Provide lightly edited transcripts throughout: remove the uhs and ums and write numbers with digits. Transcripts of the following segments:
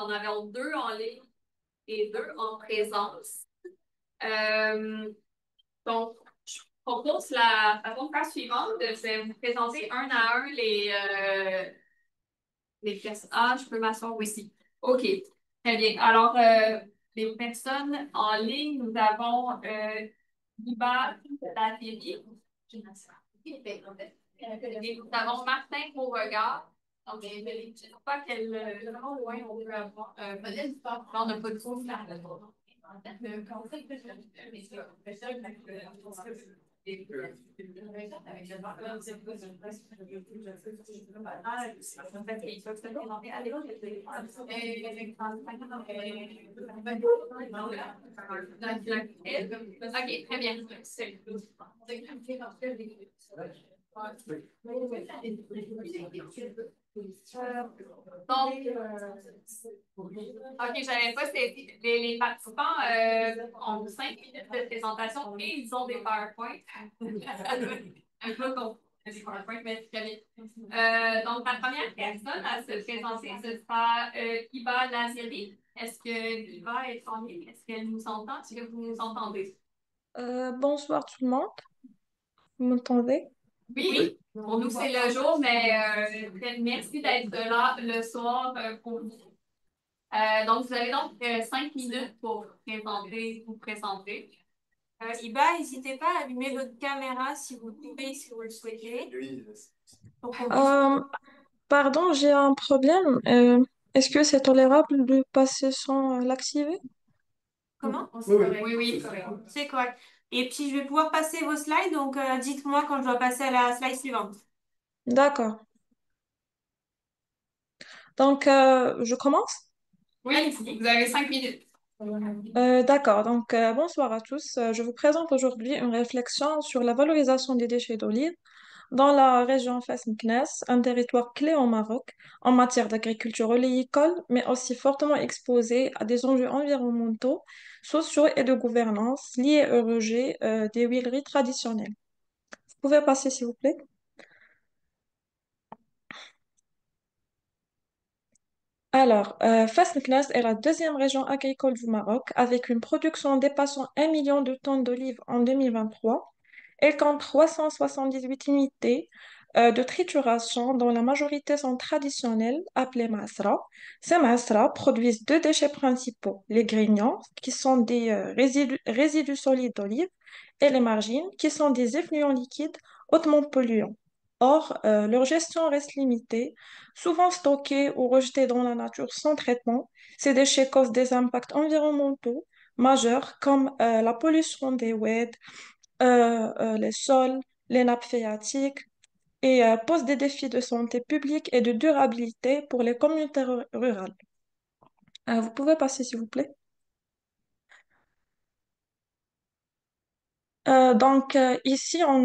en avons deux en ligne et deux en présence. Euh, donc, je propose la façon de faire suivante. Je vais vous présenter un à un les personnes. Ah, je peux m'asseoir aussi. OK, très bien. Alors, les personnes en ligne, nous avons Liba Latiri. Et nous avons Martin Beauregard. Donc, je ne sais pas quel comment loin on peut avoir. On n'a pas de souffle. Ok, très bien. Donc, OK, j'avais pas les participants ont 5 minutes de présentation et ils ont des PowerPoint. Un peu comme des PowerPoint, mais très bien. Donc, la première personne à se présenter, ce sera Iba Lazeri. Est-ce que Iba est en ligne? Est-ce qu'elle nous entend? Est-ce que vous nous entendez? Bonsoir tout le monde, vous m'entendez? Oui, pour nous, c'est le jour, mais merci d'être là le soir pour nous. Donc, vous avez donc 5 minutes pour vous présenter. Iba, n'hésitez pas à allumer votre caméra si vous pouvez, si vous le souhaitez. Pour qu'on puisse... Euh, Pardon, j'ai un problème. Est-ce que c'est tolérable de passer sans l'activer? Comment? Oui, oui. Oui, oui, c'est correct. Et puis, je vais pouvoir passer vos slides, donc dites-moi quand je dois passer à la slide suivante. D'accord. Donc, je commence? Oui, allez-y, vous avez 5 minutes. D'accord. Donc, bonsoir à tous. Je vous présente aujourd'hui une réflexion sur la valorisation des déchets d'olive dans la région Fès-Meknès, un territoire clé au Maroc en matière d'agriculture oléicole, mais aussi fortement exposé à des enjeux environnementaux, sociaux et de gouvernance liés au rejet des huileries traditionnelles. Vous pouvez passer, s'il vous plaît? Alors, Fès-Meknès est la deuxième région agricole du Maroc, avec une production dépassant 1 million de tonnes d'olives en 2023. Elle compte 378 unités de trituration, dont la majorité sont traditionnelles, appelées masra. Ces masra produisent deux déchets principaux, les grignons, qui sont des résidus solides d'olive, et les margines, qui sont des effluents liquides hautement polluants. Or, leur gestion reste limitée. Souvent stockés ou rejetés dans la nature sans traitement, ces déchets causent des impacts environnementaux majeurs comme la pollution des oueds, les sols, les nappes phréatiques et posent des défis de santé publique et de durabilité pour les communautés rurales. Vous pouvez passer, s'il vous plaît. Ici, on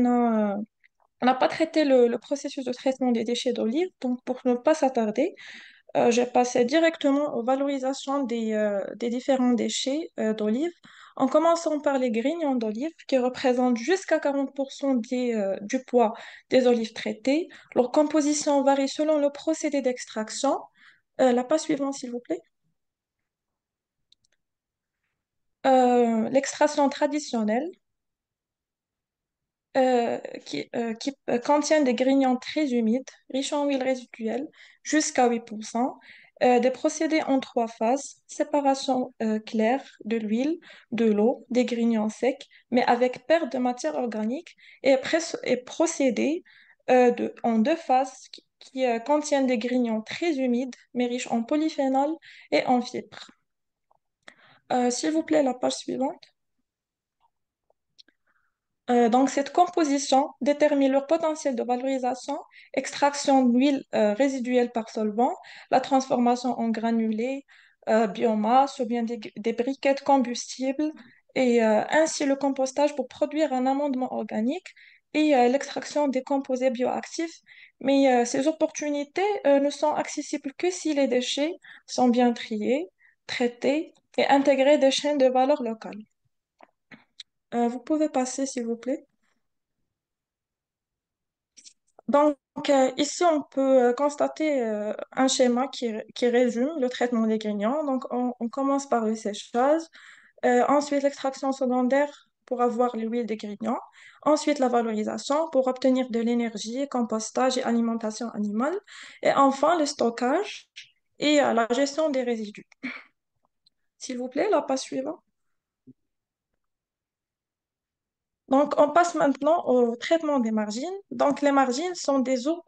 n'a pas traité le processus de traitement des déchets d'olive, donc pour ne pas s'attarder, j'ai passé directement aux valorisations des différents déchets d'olive, en commençant par les grignons d'olive, qui représentent jusqu'à 40% du poids des olives traitées. Leur composition varie selon le procédé d'extraction. La page suivante, s'il vous plaît. L'extraction traditionnelle, qui contient des grignons très humides, riches en huile résiduelle, jusqu'à 8%, des procédés en trois phases, séparation claire de l'huile, de l'eau, des grignons secs, mais avec perte de matière organique, et procédés en deux phases qui contiennent des grignons très humides, mais riches en polyphénol et en fibres. S'il vous plaît, la page suivante. Donc, cette composition détermine leur potentiel de valorisation, extraction d'huile résiduelle par solvant, la transformation en granulés, biomasse ou bien des briquettes combustibles, et ainsi le compostage pour produire un amendement organique et l'extraction des composés bioactifs. Mais ces opportunités ne sont accessibles que si les déchets sont bien triés, traités et intégrés des chaînes de valeur locales. Vous pouvez passer, s'il vous plaît. Donc, ici, on peut constater un schéma qui résume le traitement des grignon. Donc, on commence par le séchage, ensuite l'extraction secondaire pour avoir l'huile des grignons, ensuite la valorisation pour obtenir de l'énergie, compostage et alimentation animale, et enfin le stockage et la gestion des résidus. S'il vous plaît, la page suivante. Donc, on passe maintenant au traitement des margines. Donc, les margines sont des eaux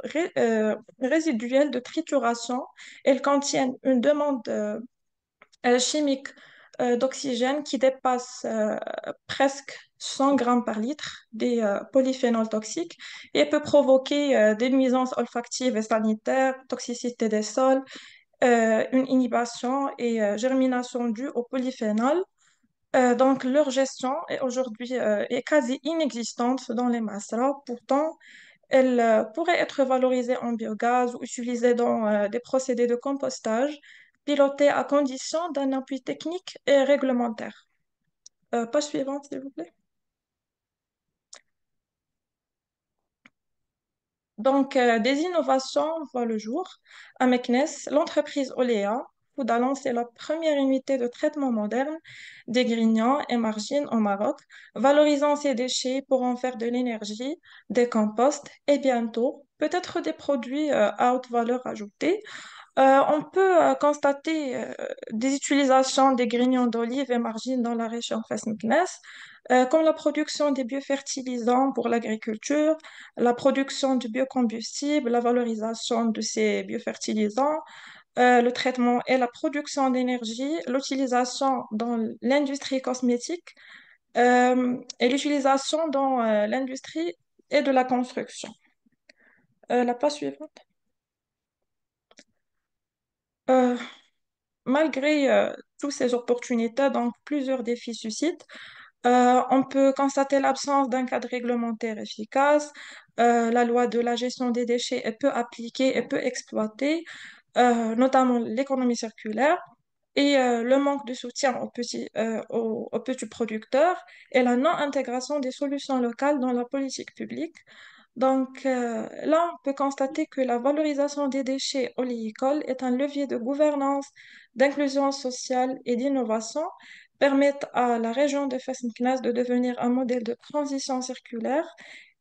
résiduelles de trituration. Elles contiennent une demande chimique d'oxygène qui dépasse presque 100 grammes par litre des polyphénols toxiques et peut provoquer des nuisances olfactives et sanitaires, toxicité des sols, une inhibition et germination due aux polyphénols. Donc, leur gestion est aujourd'hui est quasi inexistante dans les masras. Pourtant, elle pourrait être valorisée en biogaz ou utilisée dans des procédés de compostage, pilotée à condition d'un appui technique et réglementaire. Page suivante, s'il vous plaît. Donc, des innovations voient le jour. À Meknes, l'entreprise Olea a lancé la première unité de traitement moderne des grignons et margines au Maroc, valorisant ces déchets pour en faire de l'énergie, des composts et bientôt peut-être des produits à haute valeur ajoutée. On peut constater des utilisations des grignons d'olive et margines dans la région Fès-Meknès, comme la production des biofertilisants pour l'agriculture, la production du biocombustible, la valorisation de ces biofertilisants, le traitement et la production d'énergie, l'utilisation dans l'industrie cosmétique et l'utilisation dans l'industrie et de la construction. La page suivante. Euh, Malgré toutes ces opportunités, donc plusieurs défis suscitent. On peut constater l'absence d'un cadre réglementaire efficace. La loi de la gestion des déchets est peu appliquée et peu exploitée, notamment l'économie circulaire, et le manque de soutien aux petits producteurs et la non-intégration des solutions locales dans la politique publique. Donc là, on peut constater que la valorisation des déchets oléicoles est un levier de gouvernance, d'inclusion sociale et d'innovation, permettent à la région de Fès-Meknès de devenir un modèle de transition circulaire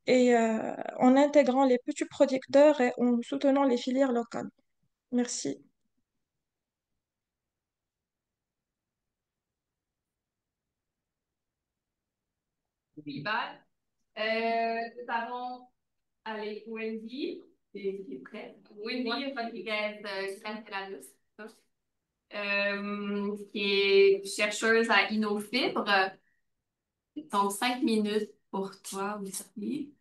et en intégrant les petits producteurs et en soutenant les filières locales. Merci. Oui, bye. Nous avons, allez, Wendy, qui est prête. Wendy Rodriguez Castellanos, qui est chercheuse à InnoFibre. Donc, 5 minutes pour toi aussi.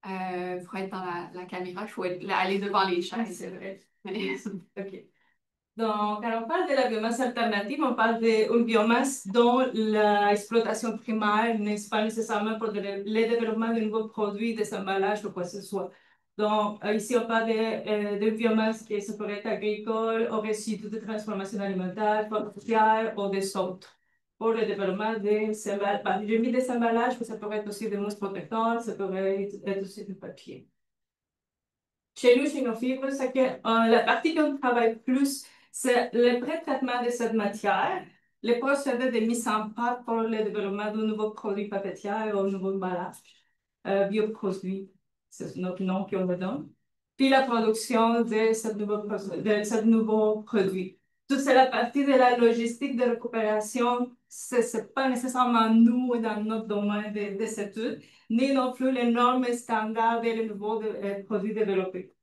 Pour être dans la caméra, il faut aller devant les chaises, c'est vrai. OK. Donc, quand on parle de la biomasse alternative, on parle d'une biomasse dont l'exploitation primaire n'est pas nécessairement pour le développement de nouveaux produits, des emballages ou quoi que ce soit. Donc, ici, on parle de biomasse qui ça pourrait être agricole, aux résidus de transformation alimentaire, forestière ou des autres. Pour le développement des emballages, j'ai mis des emballages, mais ça pourrait être aussi des mousses protecteurs, ça pourrait être aussi du papier. Chez nous, chez nos fibres, c'est que la partie qu'on travaille plus, c'est le pré-traitement de cette matière, les procédés de mise en pâte pour le développement de nouveaux produits papetiers ou nouveaux emballages, bioproduits, c'est notre nom qu'on me donne, puis la production de ce nouveau produit. Tout c'est la partie de la logistique de récupération, c'est pas nécessairement nous dans notre domaine des études, ni non plus les normes standards et les nouveaux produits développés.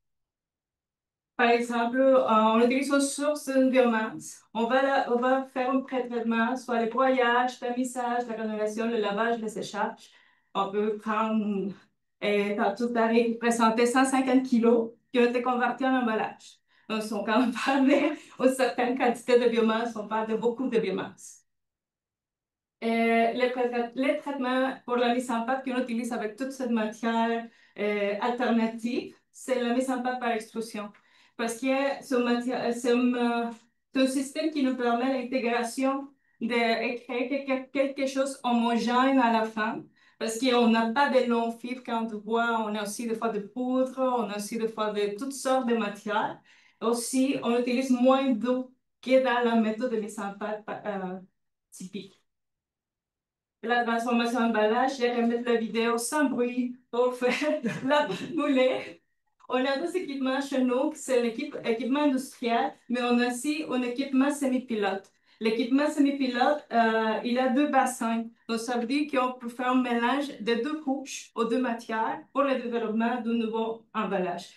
Par exemple, on utilise une source de biomasse. On va faire un pré-traitement, soit le broyage, le tamisage, la granulation, le lavage, le séchage. On peut prendre, dans toute l'année, présenter 150 kilos qui ont été convertis en emballage. Donc, quand on parle d'une certaine quantité de biomasse, on parle de beaucoup de biomasse. Les traitements pour la mise en pâte qu'on utilise avec toute cette matière alternative, c'est la mise en pâte par extrusion. Parce que c'est un système qui nous permet l'intégration de créer quelque chose homogène à la fin Parce qu'on n'a pas de longs fibres quand on voit, on a aussi des fois de poudre, on a aussi des fois de toutes sortes de matières. Aussi, on utilise moins d'eau que dans la méthode de mise en pâte typique. La transformation emballage, je vais remettre la vidéo sans bruit pour faire la pâte moulée. On a deux équipements chez nous, c'est l'équipement industriel, mais on a aussi un équipement semi-pilote. L'équipement semi-pilote, il a deux bassins. Donc, ça veut dire qu'on peut faire un mélange de deux couches ou deux matières pour le développement d'un nouveau emballage.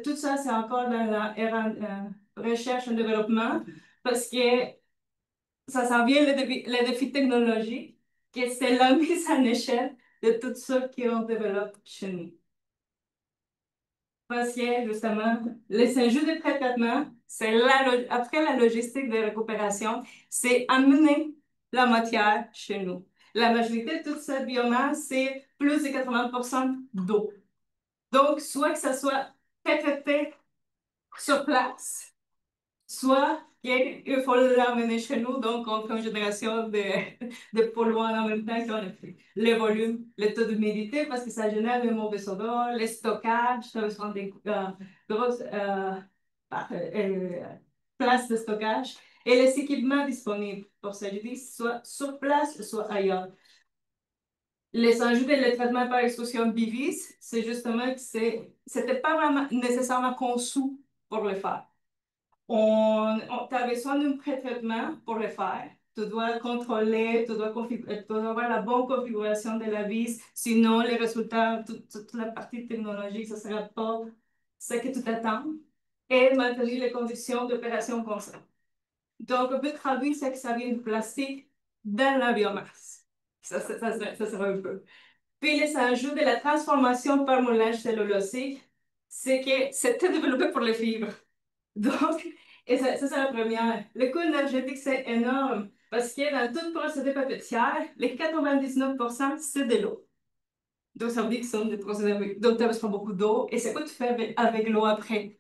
Tout ça, c'est encore dans la recherche et développement parce que ça s'en vient le défi technologique, que c'est la mise en échelle de tout ce qu'on développe chez nous. Parce que, justement, les enjeux de traitement, c'est après la logistique de récupération, c'est amener la matière chez nous. La majorité de toute cette biomasse, c'est plus de 80% d'eau. Donc, soit que ça soit traité sur place, soit qu'il faut l'amener chez nous, donc on fait une génération de polluants en même temps qu'on fait. Le volume, le taux d'humidité, parce que ça génère des mauvais odeurs, le stockage, ça besoin des grosses places de stockage, et les équipements disponibles pour ça. Je dis soit sur place, soit ailleurs. Les enjeux de traitement par exposition bivis, c'est justement que c'était pas vraiment nécessairement conçu pour le faire. Tu as besoin d'un pré-traitement pour le faire. Tu dois contrôler, tu dois avoir la bonne configuration de la vis. Sinon, les résultats, toute la partie technologique, ce ne sera pas ce que tu t'attends. Et maintenir les conditions d'opération constantes. Donc, le but traduit, c'est que ça vient du plastique dans la biomasse. Ça sera un peu. Puis, les ajouts de la transformation par moulage cellulosique, c'est que c'était développé pour les fibres. Donc, et ça c'est la première. Le coût énergétique, c'est énorme parce que dans tout procédé papetière, les 99%, c'est de l'eau. Donc, ça veut dire que ce sont des procédés avec... Donc, tu as besoin de beaucoup d'eau. Et c'est quoi tu fais avec l'eau après?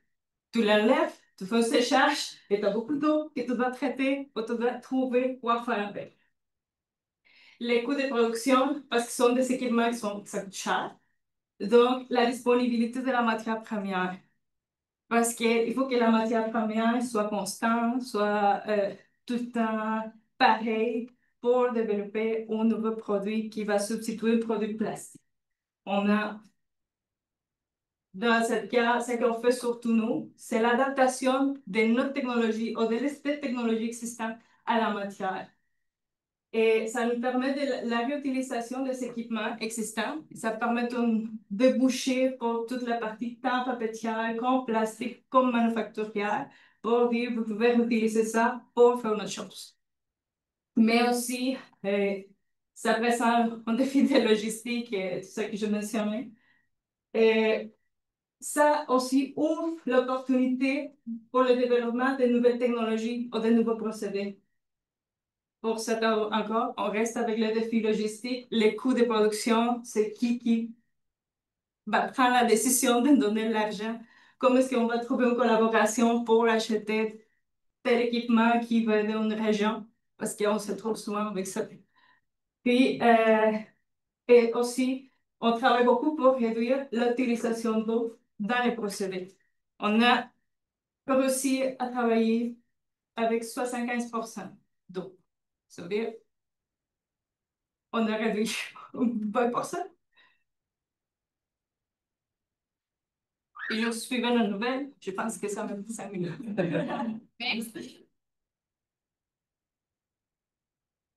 Tu l'enlèves, tu fais un séchage et tu as beaucoup d'eau que tu dois traiter ou tu dois trouver quoi faire avec. Les coûts de production, parce que ce sont des équipements ça coûte cher. Donc, la disponibilité de la matière première. Parce qu'il faut que la matière première soit constante, soit tout le temps pareil pour développer un nouveau produit qui va substituer le produit plastique. On a, dans ce cas, ce qu'on fait surtout nous, c'est l'adaptation de notre technologie ou de l'aspect technologique existant à la matière. Et ça nous permet de la réutilisation des équipements existants. Ça permet de déboucher pour toute la partie tant papetière, comme plastique, comme manufacturière, pour dire vous pouvez utiliser ça pour faire autre chose. Mais aussi, ça présente un défi de logistique et tout ça que je mentionnais. Et ça aussi ouvre l'opportunité pour le développement de nouvelles technologies ou de nouveaux procédés. Pour cette encore, on reste avec le défi logistique. Les coûts de production, c'est qui va prendre la décision de donner l'argent? Comment est-ce qu'on va trouver une collaboration pour acheter tel équipement qui va dans une région? Parce qu'on se trouve souvent avec ça. Puis, et aussi, on travaille beaucoup pour réduire l'utilisation d'eau dans les procédés. On a réussi à travailler avec 75% d'eau. Ça veut dire on a réduit 20%. Et je suivais la nouvelle, je pense que ça m'a pris 5 minutes. Merci.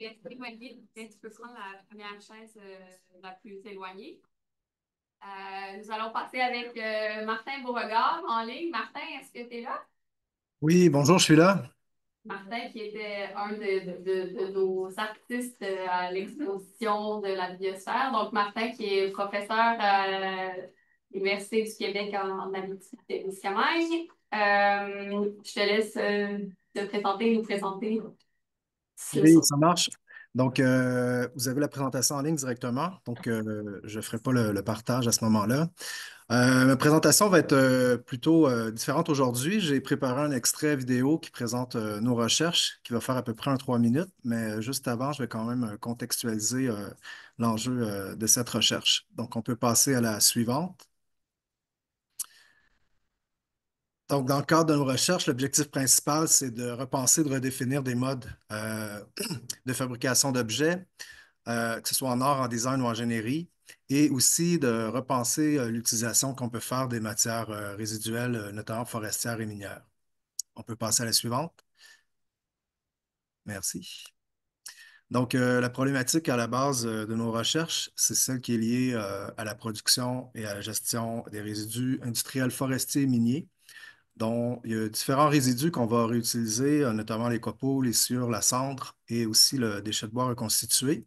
Tu peux prendre la première chaise la plus éloignée. Nous allons passer avec Martin Beauregard en ligne. Martin, est-ce que tu es là? Oui, bonjour, je suis là. Martin, qui était un de nos artistes à l'exposition de la biosphère. Donc, Martin, qui est professeur à l'Université du Québec en Abitibi-Témiscamingue. Je te laisse te présenter, nous présenter. Oui, ça marche. Donc, vous avez la présentation en ligne directement. Donc, je ne ferai pas le partage à ce moment-là. Ma présentation va être plutôt différente aujourd'hui. J'ai préparé un extrait vidéo qui présente nos recherches, qui va faire à peu près 3 minutes. Mais juste avant, je vais quand même contextualiser l'enjeu de cette recherche. Donc, on peut passer à la suivante. Donc, dans le cadre de nos recherches, l'objectif principal, c'est de repenser, de redéfinir des modes de fabrication d'objets, que ce soit en art, en design ou en ingénierie, et aussi de repenser l'utilisation qu'on peut faire des matières résiduelles, notamment forestières et minières. On peut passer à la suivante. Merci. Donc, la problématique à la base de nos recherches, c'est celle qui est liée à la production et à la gestion des résidus industriels forestiers et miniers. Donc, il y a différents résidus qu'on va réutiliser, notamment les copeaux, les sciures, la cendre et aussi le déchet de bois reconstitué.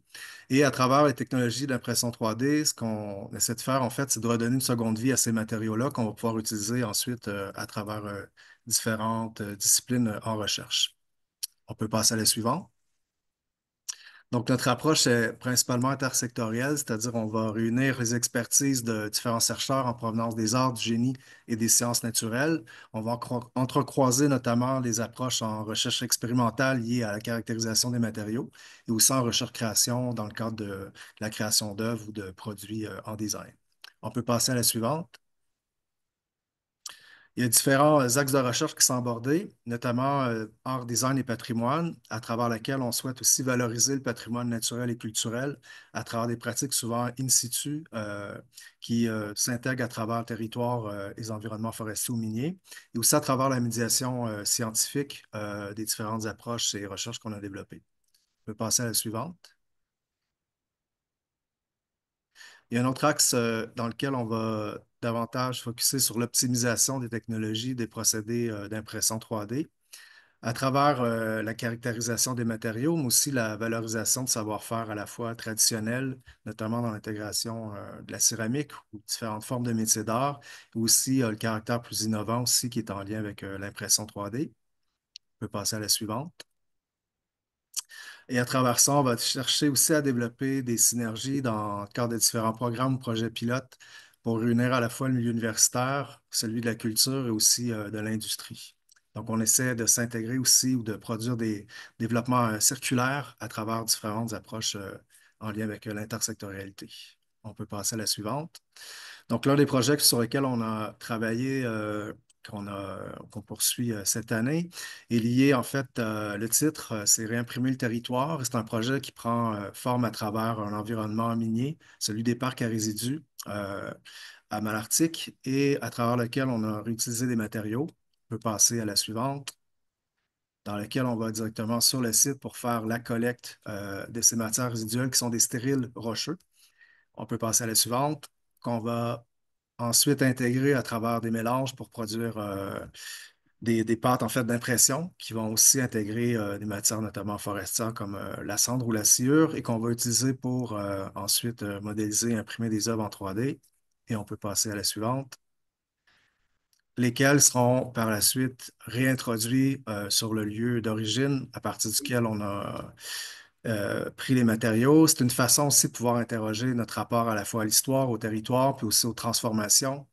Et à travers les technologies d'impression 3D, ce qu'on essaie de faire, en fait, c'est de redonner une seconde vie à ces matériaux-là qu'on va pouvoir utiliser ensuite à travers différentes disciplines en recherche. On peut passer à la suivante. Donc, notre approche est principalement intersectorielle, c'est-à-dire on va réunir les expertises de différents chercheurs en provenance des arts, du génie et des sciences naturelles. On va entrecroiser notamment les approches en recherche expérimentale liées à la caractérisation des matériaux et aussi en recherche-création dans le cadre de la création d'œuvres ou de produits en design. On peut passer à la suivante. Il y a différents axes de recherche qui sont abordés, notamment art, design et patrimoine, à travers lesquels on souhaite aussi valoriser le patrimoine naturel et culturel à travers des pratiques souvent in situ qui s'intègrent à travers le territoire et les environnements forestiers ou miniers, et aussi à travers la médiation scientifique des différentes approches et recherches qu'on a développées. On peut passer à la suivante. Il y a un autre axe dans lequel on va davantage focuser sur l'optimisation des technologies, des procédés d'impression 3D à travers la caractérisation des matériaux, mais aussi la valorisation de savoir-faire à la fois traditionnel, notamment dans l'intégration de la céramique ou différentes formes de métiers d'art, et aussi le caractère plus innovant aussi qui est en lien avec l'impression 3D. On peut passer à la suivante. Et à travers ça, on va chercher aussi à développer des synergies dans le cadre de différents programmes ou projets pilotes pour réunir à la fois le milieu universitaire, celui de la culture et aussi de l'industrie. Donc, on essaie de s'intégrer aussi ou de produire des développements circulaires à travers différentes approches en lien avec l'intersectorialité. On peut passer à la suivante. Donc, l'un des projets sur lesquels on a travaillé, qu'on poursuit cette année, est lié, en fait, le titre, c'est Réimprimer le territoire. C'est un projet qui prend forme à travers un environnement minier, celui des parcs à résidus à Malartic, et à travers lequel on a réutilisé des matériaux. On peut passer à la suivante, dans laquelle on va directement sur le site pour faire la collecte de ces matières résiduelles qui sont des stériles rocheux. On peut passer à la suivante, qu'on va ensuite intégrer à travers des mélanges pour produire des pâtes en fait d'impression qui vont aussi intégrer des matières notamment forestières comme la cendre ou la sciure et qu'on va utiliser pour ensuite modéliser et imprimer des œuvres en 3D. Et on peut passer à la suivante, lesquels seront par la suite réintroduits sur le lieu d'origine à partir duquel on a pris les matériaux. C'est une façon aussi de pouvoir interroger notre rapport à la fois à l'histoire, au territoire, puis aussi aux transformations,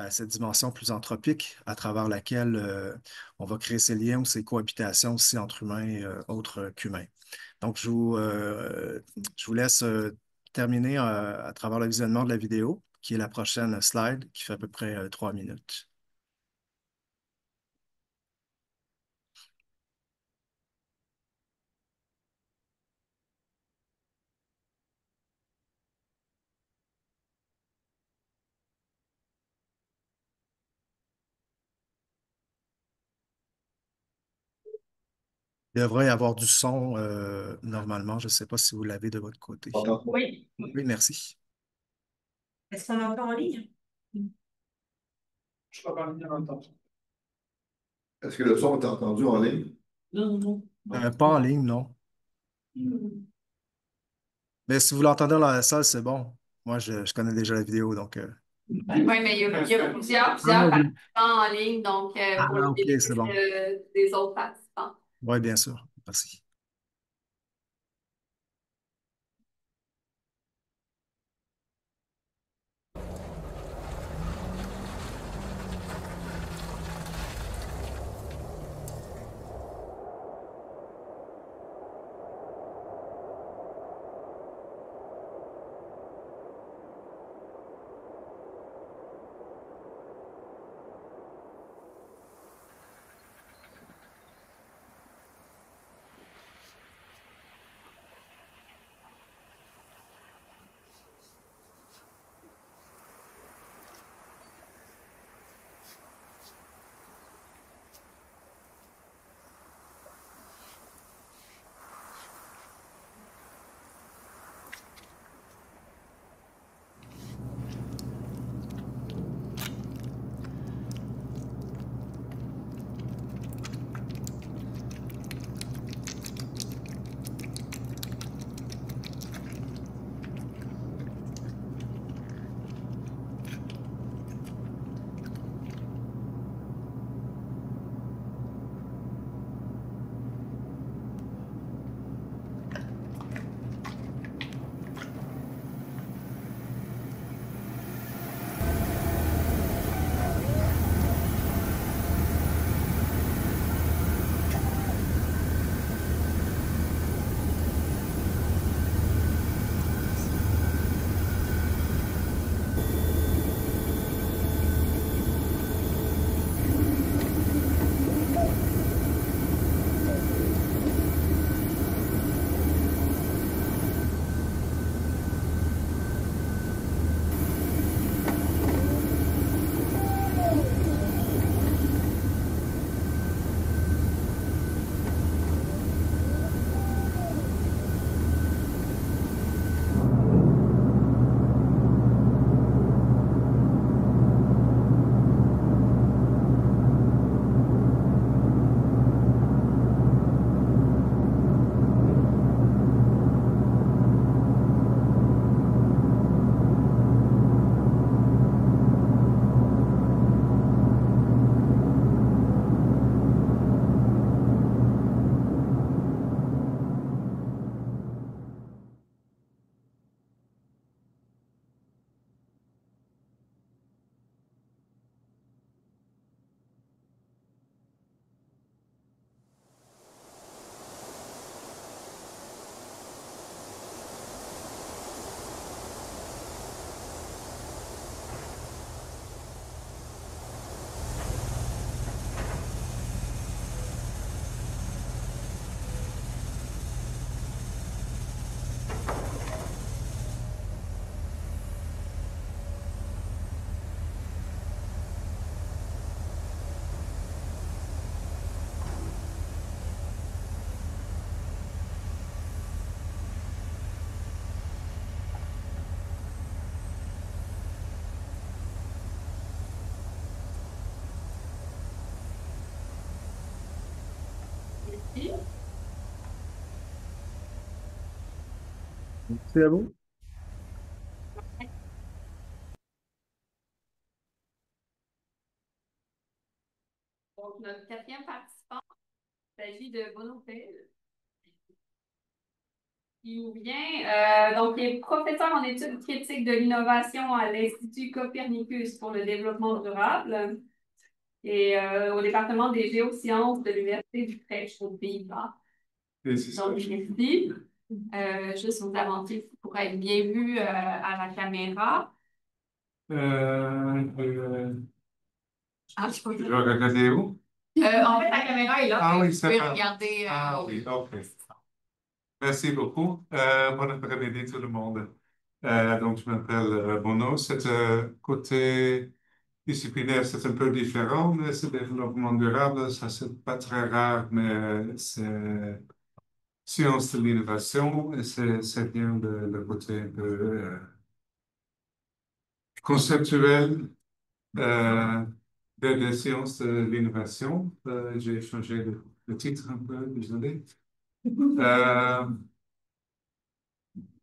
cette dimension plus anthropique à travers laquelle on va créer ces liens ou ces cohabitations aussi entre humains et autres qu'humains. Donc, je vous laisse terminer à travers le visionnement de la vidéo, qui est la prochaine slide, qui fait à peu près 3 minutes. Il devrait y avoir du son normalement. Je ne sais pas si vous l'avez de votre côté. Oui. Oui, merci. Est-ce qu'on entend en ligne? Je peux pas venir en même temps. Est-ce que le son est entendu en ligne? Non, non. Pas en ligne, non. Mais si vous l'entendez dans la salle, c'est bon. Moi, je connais déjà la vidéo, donc. Oui, mais il y a plusieurs Ah, oui. participants en ligne, donc pour Ah, le OK, bénéfice c'est bon. des autres participants. Oui, bien sûr. Merci. C'est à vous? Donc, notre quatrième participant, il s'agit de Bonopel. Il nous vient, donc, il est professeur en études critiques de l'innovation à l'Institut Copernicus pour le développement durable et au département des géosciences de l'Université d'Utrecht aux Pays-Bas. Donc, ici, juste vous avancer pour être bien vu à la caméra. Je dois regarder où? En fait, la caméra est là. Ah oui, vous c'est pouvez ça. regarder. Ah oui, ok. Merci beaucoup. Bon après-midi tout le monde. Donc, je m'appelle Bono. C'est côté disciplinaire, c'est un peu différent, mais c'est développement durable. Ça, c'est pas très rare, mais c'est science de l'innovation et c'est bien le côté un peu conceptuel euh, des sciences de l'innovation. J'ai changé le titre un peu, désolé. Euh,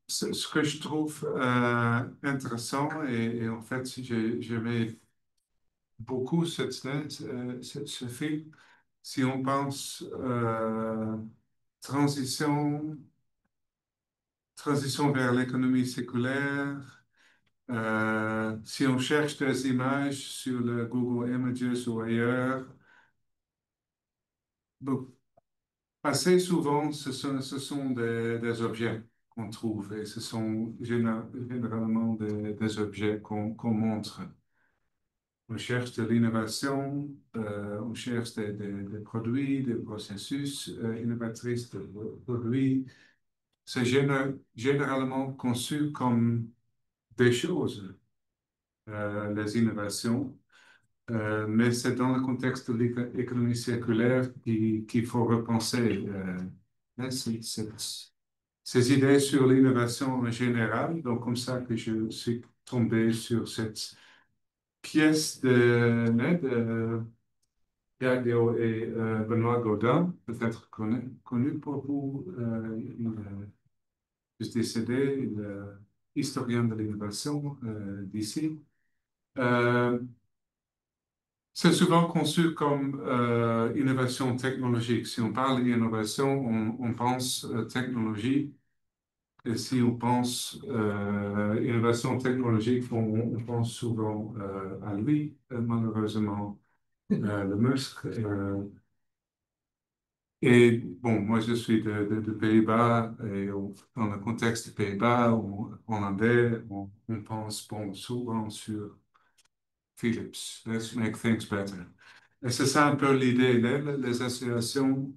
ce que je trouve intéressant, et en fait, j'aimais beaucoup ce film. Si on pense transition, transition vers l'économie séculaire, si on cherche des images sur le Google Images ou ailleurs, bon, assez souvent, ce sont des objets qu'on trouve et ce sont généralement des objets qu'on montre. On cherche de l'innovation, on cherche des produits, des processus innovatrices de produits. C'est généralement conçu comme des choses, les innovations. Mais c'est dans le contexte de l'économie circulaire qu'il faut repenser hein, ces idées sur l'innovation en général. Donc, comme ça que je suis tombé sur cette pièce de Gaglio et Benoît Gaudin, peut-être connu pour vous. Il est décédé, historien de l'innovation d'ici. Euh, C'est souvent conçu comme innovation technologique. Si on parle d'innovation, on pense technologie. Et si on pense innovation technologique, on pense souvent à lui, malheureusement, le Musk. Et bon, moi je suis de Pays-Bas et dans le contexte des Pays-Bas, hollandais, on pense bon, souvent sur Philips. Let's make things better. Et c'est ça un peu l'idée, les associations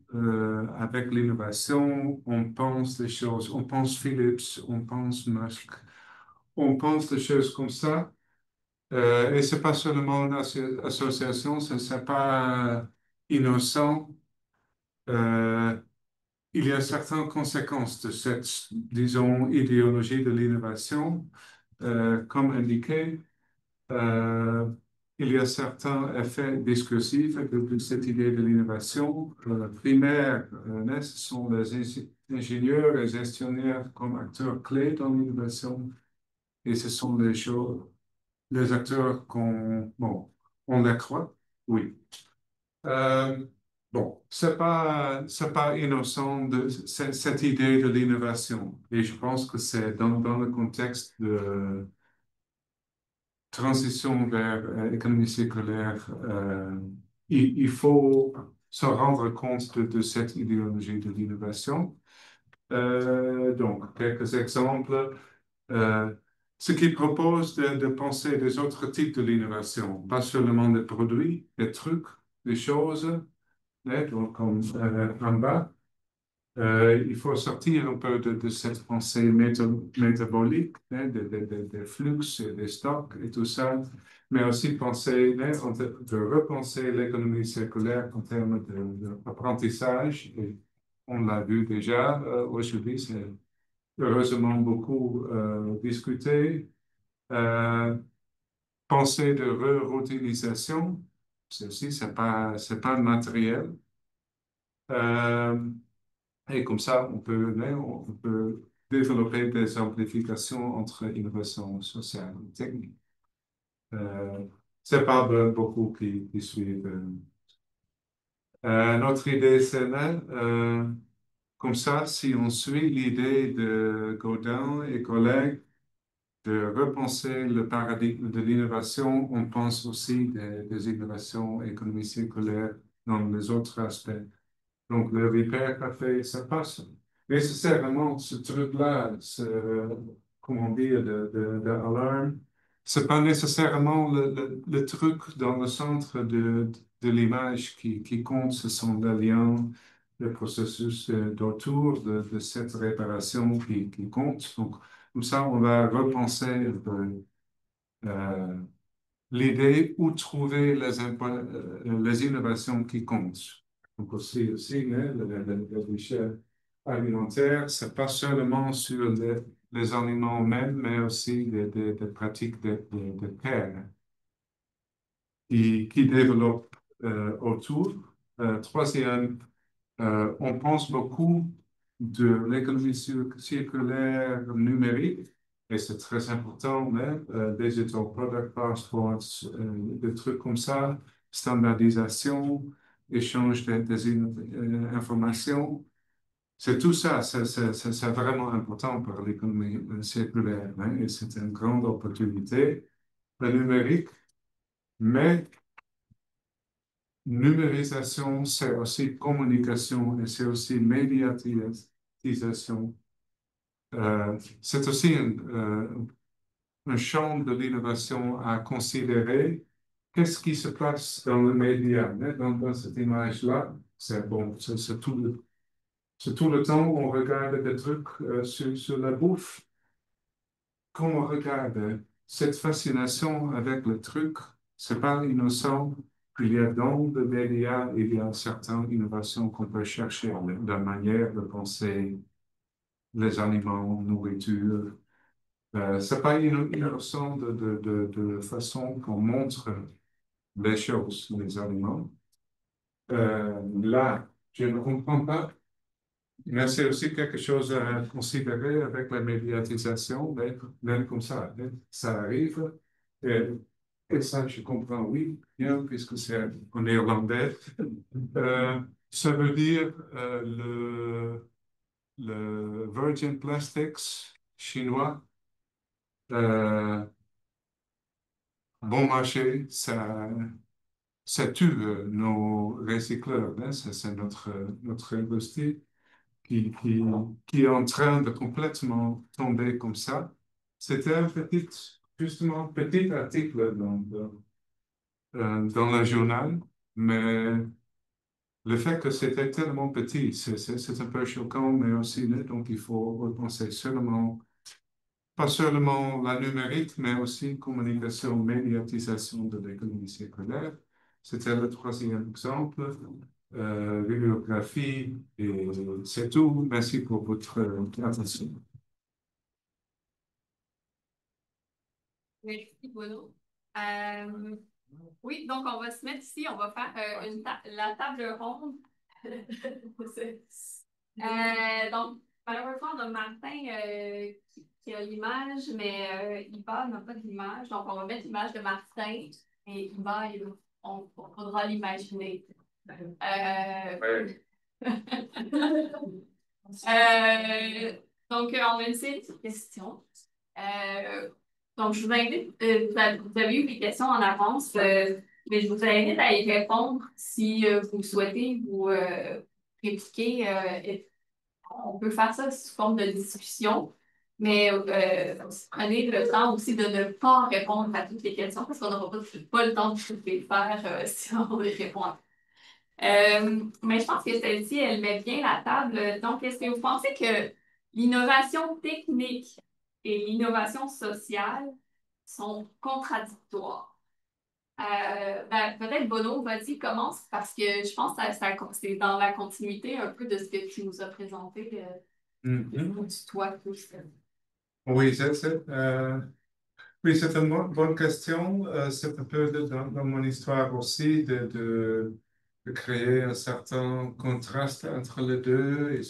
avec l'innovation, on pense des choses, on pense Philips, on pense Musk, on pense des choses comme ça. Et c'est pas seulement une association, c'est pas innocent. Euh, il y a certaines conséquences de cette, disons, idéologie de l'innovation, comme indiqué. Euh, il y a certains effets discursifs de cette idée de l'innovation primaire. Ce sont les ingénieurs et gestionnaires comme acteurs clés dans l'innovation. Et ce sont les choses, les acteurs bon, on les croit, oui. Euh, bon, c'est pas innocent de cette idée de l'innovation. Et je pense que c'est dans le contexte de transition vers économie circulaire, il faut se rendre compte de cette idéologie de l'innovation. Donc, quelques exemples. Euh, Ce qui propose de penser des autres types de l'innovation, pas seulement des produits, des trucs, des choses, hein, donc comme en bas. Il faut sortir un peu de cette pensée métabolique, hein, des flux, des stocks et tout ça, mais aussi penser, hein, de repenser l'économie circulaire en termes d'apprentissage. Et on l'a vu déjà aujourd'hui, c'est heureusement beaucoup discuté. Euh, Penser de re-routinisation, ceci, c'est pas le matériel. Euh, et comme ça, on peut développer des amplifications entre innovation sociale et technique. C'est pas beaucoup qui suivent. Notre idée, c'est là, comme ça, si on suit l'idée de Godin et collègues de repenser le paradigme de l'innovation, on pense aussi des innovations économiques circulaires dans les autres aspects. Donc, le Repair Café, ça passe. Nécessairement, ce truc-là, comment dire, d'alarme, c'est pas nécessairement le truc dans le centre de l'image qui compte, ce sont les liens, le processus d'autour de cette réparation qui compte. Donc, comme ça, on va repenser euh, l'idée où trouver les innovations qui comptent. Donc aussi hein, le déchet alimentaire, c'est pas seulement sur les aliments mêmes, mais aussi des pratiques de terre qui développent autour. Troisième, on pense beaucoup de l'économie circulaire numérique, et c'est très important, mais Digital Product Passports, des trucs comme ça, standardisation, échange des informations. C'est tout ça, c'est vraiment important pour l'économie circulaire, hein, et c'est une grande opportunité. Le numérique, mais numérisation, c'est aussi communication et c'est aussi médiatisation. C'est aussi un champ de l'innovation à considérer. Qu'est-ce qui se passe dans le média, hein? Dans cette image-là? C'est bon, c'est tout le temps on regarde des trucs sur la bouffe. Quand on regarde cette fascination avec le truc, c'est pas innocent. Il y a dans le média, il y a certaines innovations qu'on peut chercher, la manière de penser les aliments, nourriture. C'est pas innocent de façon qu'on montre les choses, les aliments. Là, je ne comprends pas, mais c'est aussi quelque chose à considérer avec la médiatisation, même comme ça, hein. Ça arrive. Et, et ça, je comprends, oui, bien, puisque c'est en néerlandais. Ça veut dire le Virgin Plastics chinois, bon marché, ça tue nos recycleurs, hein. C'est notre industrie qui est en train de complètement tomber comme ça. C'était un justement, petit article dans le journal, mais le fait que c'était tellement petit, c'est un peu choquant, mais aussi, né, donc il faut repenser seulement, pas seulement la numérique, mais aussi communication, médiatisation de l'économie circulaire. C'était le troisième exemple. Bibliographie, et c'est tout. Merci pour votre attention. Merci, Bruno. Oui, donc on va se mettre ici, on va faire la table ronde. Donc, malheureusement, on a Martin qui a l'image, mais Iba n'a pas d'image. Donc, on va mettre l'image de Martin et Iba, on faudra l'imaginer. Ouais. Donc, on a une série de questions. Donc, je vous invite, vous avez eu des questions en avance, mais je vous invite à y répondre si vous souhaitez vous répliquer. On peut faire ça sous forme de discussion, mais prenez le temps aussi de ne pas répondre à toutes les questions parce qu'on n'aura pas le temps de tout les faire si on les répond. Mais je pense que celle-ci, elle met bien la table. Donc, est-ce que vous pensez que l'innovation technique et l'innovation sociale sont contradictoires? Peut-être Bono, vas-y, commence parce que je pense que c'est dans la continuité un peu de ce que tu nous as présenté du toi tous. Oui, oui, c'est une bonne question. C'est un peu dans mon histoire aussi de créer un certain contraste entre les deux. Et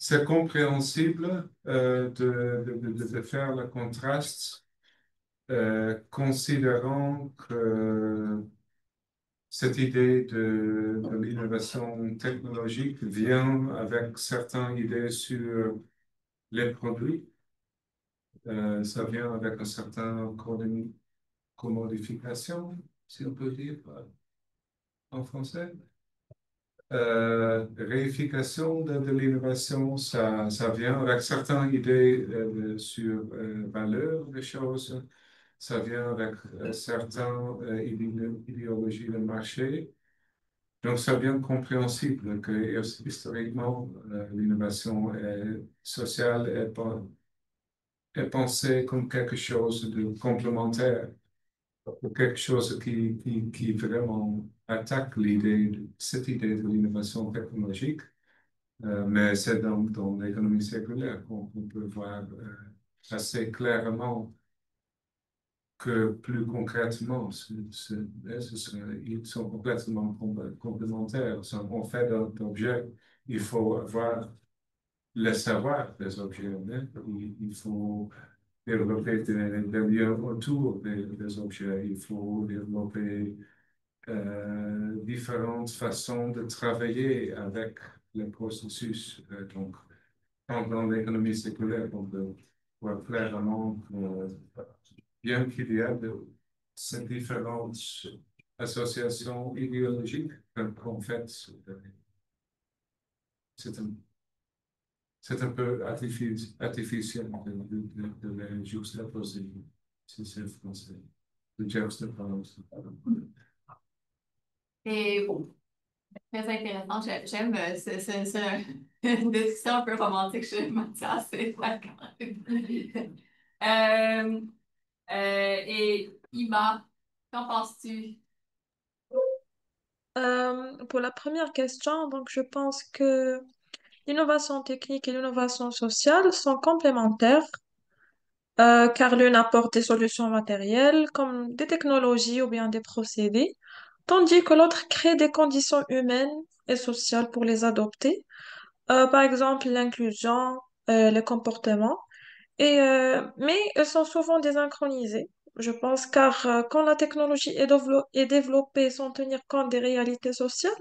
c'est compréhensible de faire le contraste, considérant que cette idée de l'innovation technologique vient avec certaines idées sur les produits. Ça vient avec un certain commodification, si on peut dire en français. Réification de l'innovation, ça vient avec certaines idées sur valeur des choses, ça vient avec certaines idéologies de marché. Donc, ça vient compréhensible que historiquement, l'innovation sociale est pensée comme quelque chose de complémentaire, ou quelque chose qui vraiment attaque cette idée de l'innovation technologique. Mais c'est dans l'économie circulaire qu'on peut voir assez clairement que plus concrètement, ils sont complètement complémentaires. On fait d'objets, il faut avoir le savoir des objets. Hein. Il faut développer des liens autour des objets. Il faut développer différentes façons de travailler avec le processus. Donc, dans l'économie circulaire, on peut voir clairement que bien qu'il y ait ces différentes associations idéologiques, en fait, c'est un, c'est un peu artificiel de les juxtaposer, si c'est français, de juxtaposer. Et bon, très intéressant. J'aime une discussion un peu romantique chez Mathias, c'est d'accord. Euh, et Ima, qu'en penses-tu? Pour la première question, donc je pense que l'innovation technique et l'innovation sociale sont complémentaires car l'une apporte des solutions matérielles comme des technologies ou bien des procédés, tandis que l'autre crée des conditions humaines et sociales pour les adopter. Par exemple, l'inclusion, les comportements, mais elles sont souvent désynchronisées, je pense, car quand la technologie est développée sans tenir compte des réalités sociales,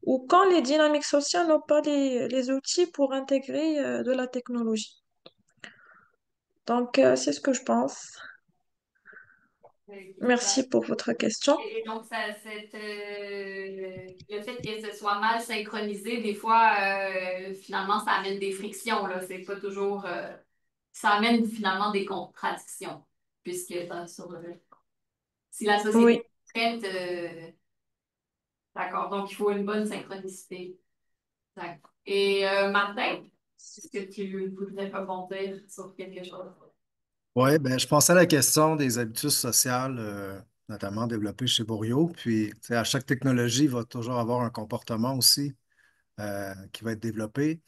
ou quand les dynamiques sociales n'ont pas les outils pour intégrer de la technologie. Donc, c'est ce que je pense. Merci pour votre question. Et donc, le fait que ce soit mal synchronisé, des fois, finalement, ça amène des frictions, là. C'est pas toujours. Ça amène finalement des contradictions, puisque si la société Oui. est prête, d'accord, donc il faut une bonne synchronicité. D'accord. Et Martin, est-ce que tu voudrais rebondir sur quelque chose? Oui, ben, je pensais à la question des habitudes sociales, notamment développées chez Borio. Puis, tu sais, à chaque technologie, il va toujours avoir un comportement aussi qui va être développé.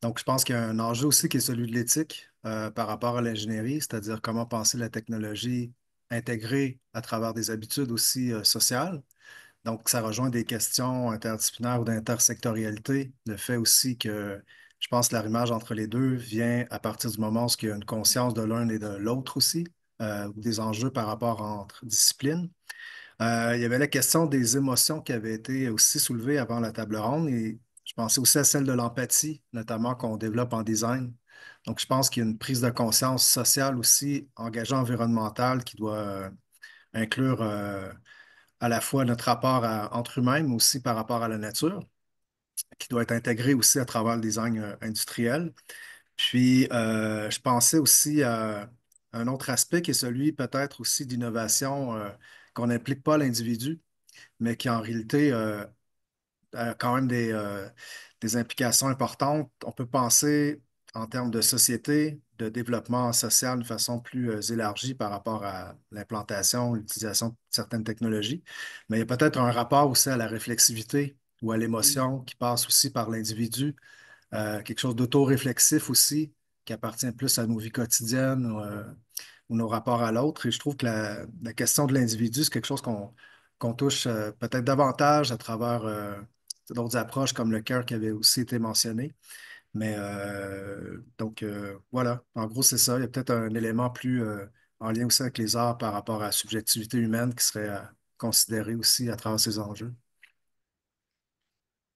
Donc, je pense qu'il y a un enjeu aussi qui est celui de l'éthique par rapport à l'ingénierie, c'est-à-dire comment penser la technologie intégrée à travers des habitudes aussi sociales. Donc, ça rejoint des questions interdisciplinaires ou d'intersectorialité. Le fait aussi que je pense que l'arrimage entre les deux vient à partir du moment où il y a une conscience de l'un et de l'autre aussi, ou des enjeux par rapport entre disciplines. Il y avait la question des émotions qui avait été aussi soulevée avant la table ronde et je pensais aussi à celle de l'empathie, notamment qu'on développe en design. Donc, je pense qu'il y a une prise de conscience sociale aussi, engagée environnementale qui doit inclure à la fois notre rapport entre humains, mais aussi par rapport à la nature, qui doit être intégrée aussi à travers le design industriel. Puis, je pensais aussi à un autre aspect qui est celui peut-être aussi d'innovation qu'on n'implique pas l'individu, mais qui en réalité a quand même des implications importantes. On peut penser en termes de société, de développement social de façon plus élargie par rapport à l'implantation, l'utilisation de certaines technologies. Mais il y a peut-être un rapport aussi à la réflexivité ou à l'émotion qui passe aussi par l'individu, quelque chose d'auto-réflexif aussi, qui appartient plus à nos vies quotidiennes ou nos rapports à l'autre. Et je trouve que la question de l'individu, c'est quelque chose qu'on touche peut-être davantage à travers d'autres approches comme le cœur qui avait aussi été mentionné. Mais donc voilà, en gros, c'est ça. Il y a peut-être un élément plus en lien aussi avec les arts par rapport à la subjectivité humaine qui serait considéré aussi à travers ces enjeux.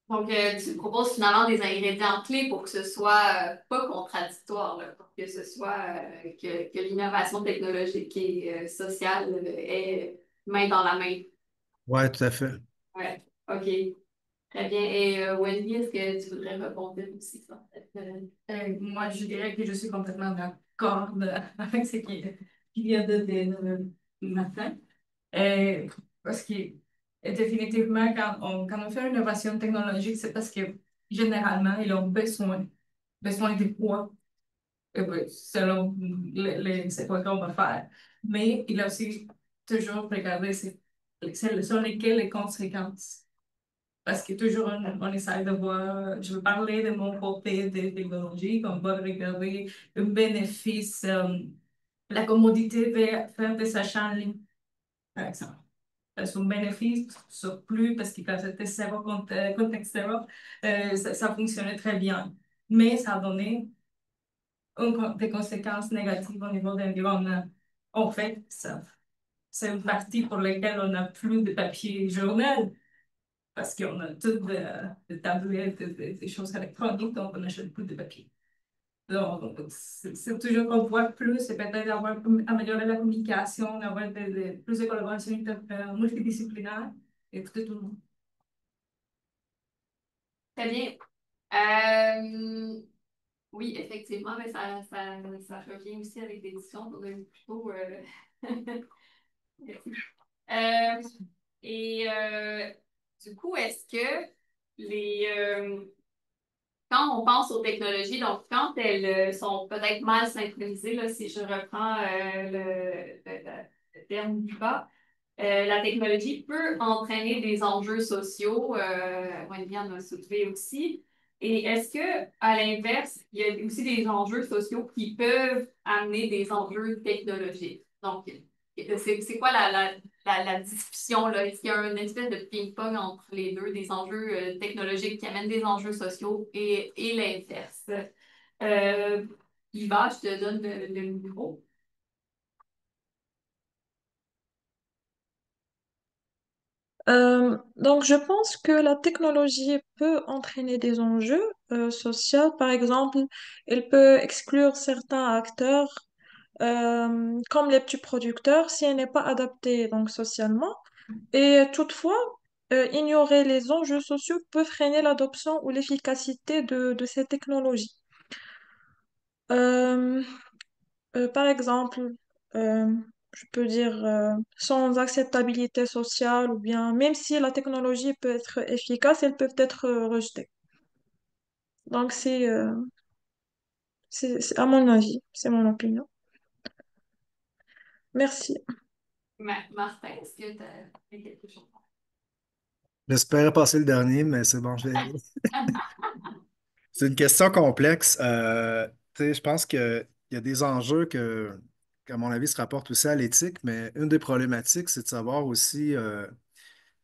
Donc, tu proposes finalement des ingrédients clés pour que ce soit pas contradictoire, là, pour que ce soit que l'innovation technologique et sociale est main dans la main. Oui, tout à fait. Ouais, OK. Très bien. Et Wendy, est-ce que tu voudrais répondre aussi sur cette... Moi, je dirais que je suis complètement d'accord avec ce qui vient de dire Martin. Parce que définitivement, quand on fait une innovation technologique, c'est parce que généralement, ils ont besoin de quoi, ben, selon c'est quoi qu'on va faire. Mais il a aussi toujours regardé quelles sont les conséquences. Parce que toujours, on essaie de voir, je veux parler de mon côté de technologie, on va regarder le bénéfice, la commodité de faire des achats en ligne, par exemple. Son bénéfice sur plus, parce que quand c'était zéro contexte zéro, ça fonctionnait très bien. Mais ça a donné des conséquences négatives au niveau de l'environnement. En fait, c'est une partie pour laquelle on n'a plus de papier journal parce qu'on a toutes des tablettes, des choses électroniques, donc on n'achète plus de papier. Donc, c'est toujours qu'on voit plus, c'est peut-être avoir amélioré la communication, avoir plus de collaboration multidisciplinaire et tout le monde. Très bien. Oui, effectivement, mais ça revient aussi avec des discussions qu'on a eues plus tôt. Merci. Euh, du coup, est-ce que les quand on pense aux technologies, donc quand elles sont peut-être mal synchronisées, là, si je reprends le terme du bas, la technologie peut entraîner des enjeux sociaux, Wendy en a soulevé aussi. Et est-ce que, à l'inverse, il y a aussi des enjeux sociaux qui peuvent amener des enjeux technologiques? Donc, c'est quoi la discussion là? Est-ce qu'il y a une espèce de ping-pong entre les deux, des enjeux technologiques qui amènent des enjeux sociaux et l'inverse? Euh, Yva, je te donne le micro. Donc, je pense que la technologie peut entraîner des enjeux sociaux. Par exemple, elle peut exclure certains acteurs, comme les petits producteurs, si elle n'est pas adaptée donc socialement. Et toutefois, ignorer les enjeux sociaux peut freiner l'adoption ou l'efficacité de ces technologies. Euh, Par exemple, euh, je peux dire sans acceptabilité sociale ou bien même si la technologie peut être efficace, elle peut être rejetée. Donc c'est à mon avis, c'est mon opinion. Merci. Martin, est-ce que tu as quelque chose? J'espérais passer le dernier, mais c'est bon, je vais y aller. C'est une question complexe. Tu sais, je pense qu'il y a des enjeux à mon avis, se rapportent aussi à l'éthique, mais une des problématiques, c'est de savoir aussi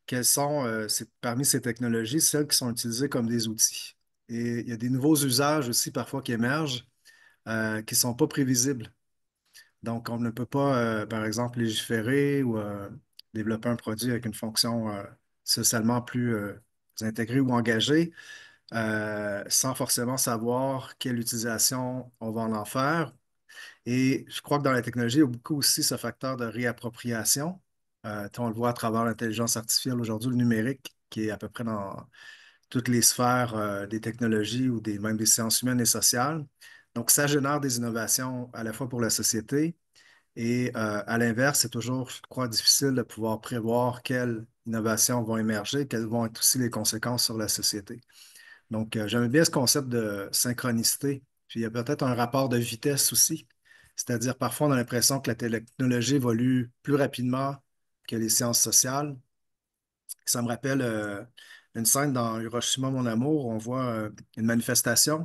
quelles sont, parmi ces technologies, celles qui sont utilisées comme des outils. Et il y a des nouveaux usages aussi parfois qui émergent qui ne sont pas prévisibles. Donc, on ne peut pas, par exemple, légiférer ou développer un produit avec une fonction socialement plus intégrée ou engagée sans forcément savoir quelle utilisation on va en faire. Et je crois que dans la technologie, il y a beaucoup aussi ce facteur de réappropriation. On le voit à travers l'intelligence artificielle aujourd'hui, le numérique, qui est à peu près dans toutes les sphères des technologies ou même des sciences humaines et sociales. Donc, ça génère des innovations à la fois pour la société et à l'inverse, c'est toujours, je crois, difficile de pouvoir prévoir quelles innovations vont émerger, quelles vont être aussi les conséquences sur la société. Donc, j'aime bien ce concept de synchronicité. Puis, il y a peut-être un rapport de vitesse aussi. C'est-à-dire, parfois, on a l'impression que la technologie évolue plus rapidement que les sciences sociales. Ça me rappelle une scène dans Hiroshima, mon amour, où on voit une manifestation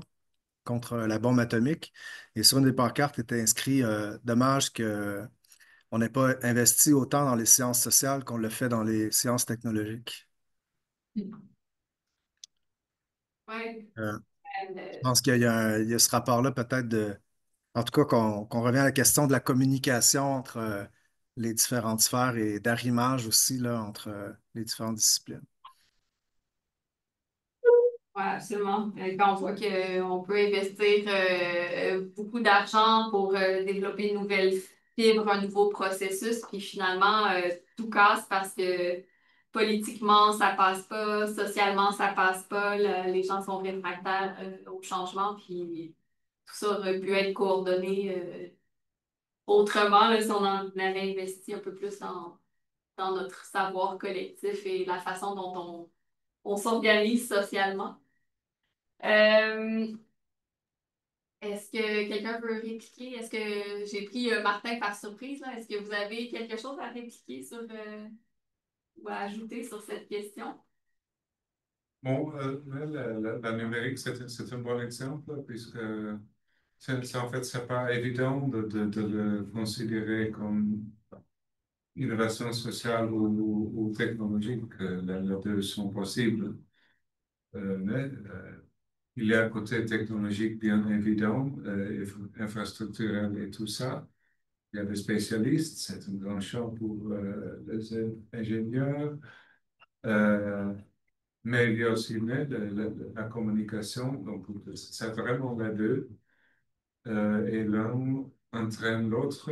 contre la bombe atomique. Et sur une des pancartes était inscrit Dommage qu'on n'ait pas investi autant dans les sciences sociales qu'on le fait dans les sciences technologiques. Ouais. Euh, Je pense il y a ce rapport-là peut-être en tout cas qu'on revient à la question de la communication entre les différentes sphères et d'arrimage aussi là, entre les différentes disciplines. Oui, absolument. Quand on voit qu'on peut investir beaucoup d'argent pour développer une nouvelle fibre, un nouveau processus, puis finalement, tout casse parce que politiquement, ça passe pas, socialement, ça passe pas, les gens sont réfractaires au changement, puis tout ça aurait pu être coordonné autrement là, si on en avait investi un peu plus dans notre savoir collectif et la façon dont on s'organise socialement. Euh, Est-ce que quelqu'un veut répliquer? Est-ce que j'ai pris Martin par surprise, là? Est-ce que vous avez quelque chose à répliquer ou à ajouter sur cette question? Bon, la numérique, c'est un bon exemple puisque en fait, c'est pas évident de le considérer comme innovation sociale ou technologique. Les deux sont possibles. Mais il y a un côté technologique bien évident, infrastructurel et tout ça. Il y a des spécialistes, c'est un grand champ pour les ingénieurs. Euh, mais il y a aussi la communication, donc c'est vraiment les deux. Et l'un entraîne l'autre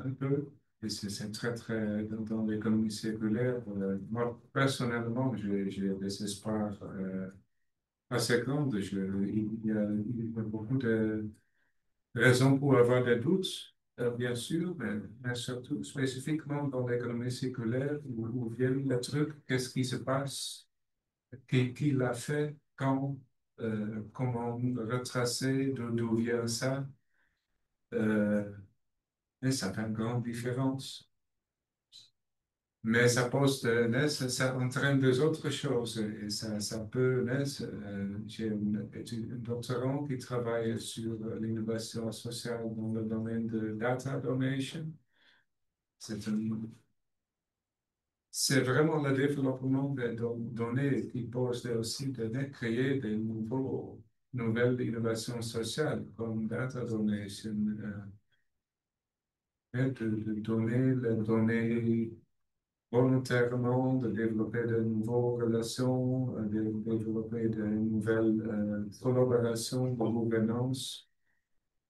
un peu. Et c'est très, très, dans l'économie circulaire, moi, personnellement, j'ai des espoirs assez grands. Il y a beaucoup de raisons pour avoir des doutes, bien sûr, mais surtout spécifiquement dans l'économie circulaire, où viennent les trucs, qu'est-ce qui se passe, qui l'a fait, quand, comment retracer, d'où vient ça. Euh, et ça fait une grande différence. Mais ça pose, ça entraîne des autres choses et ça peut, j'ai un doctorant qui travaille sur l'innovation sociale dans le domaine de data donation. C'est un, c'est vraiment le développement des données qui pose aussi de créer des nouvelles innovations sociales comme data donation, de donner les données volontairement, de développer de nouvelles relations, de développer de nouvelles collaborations, de gouvernance.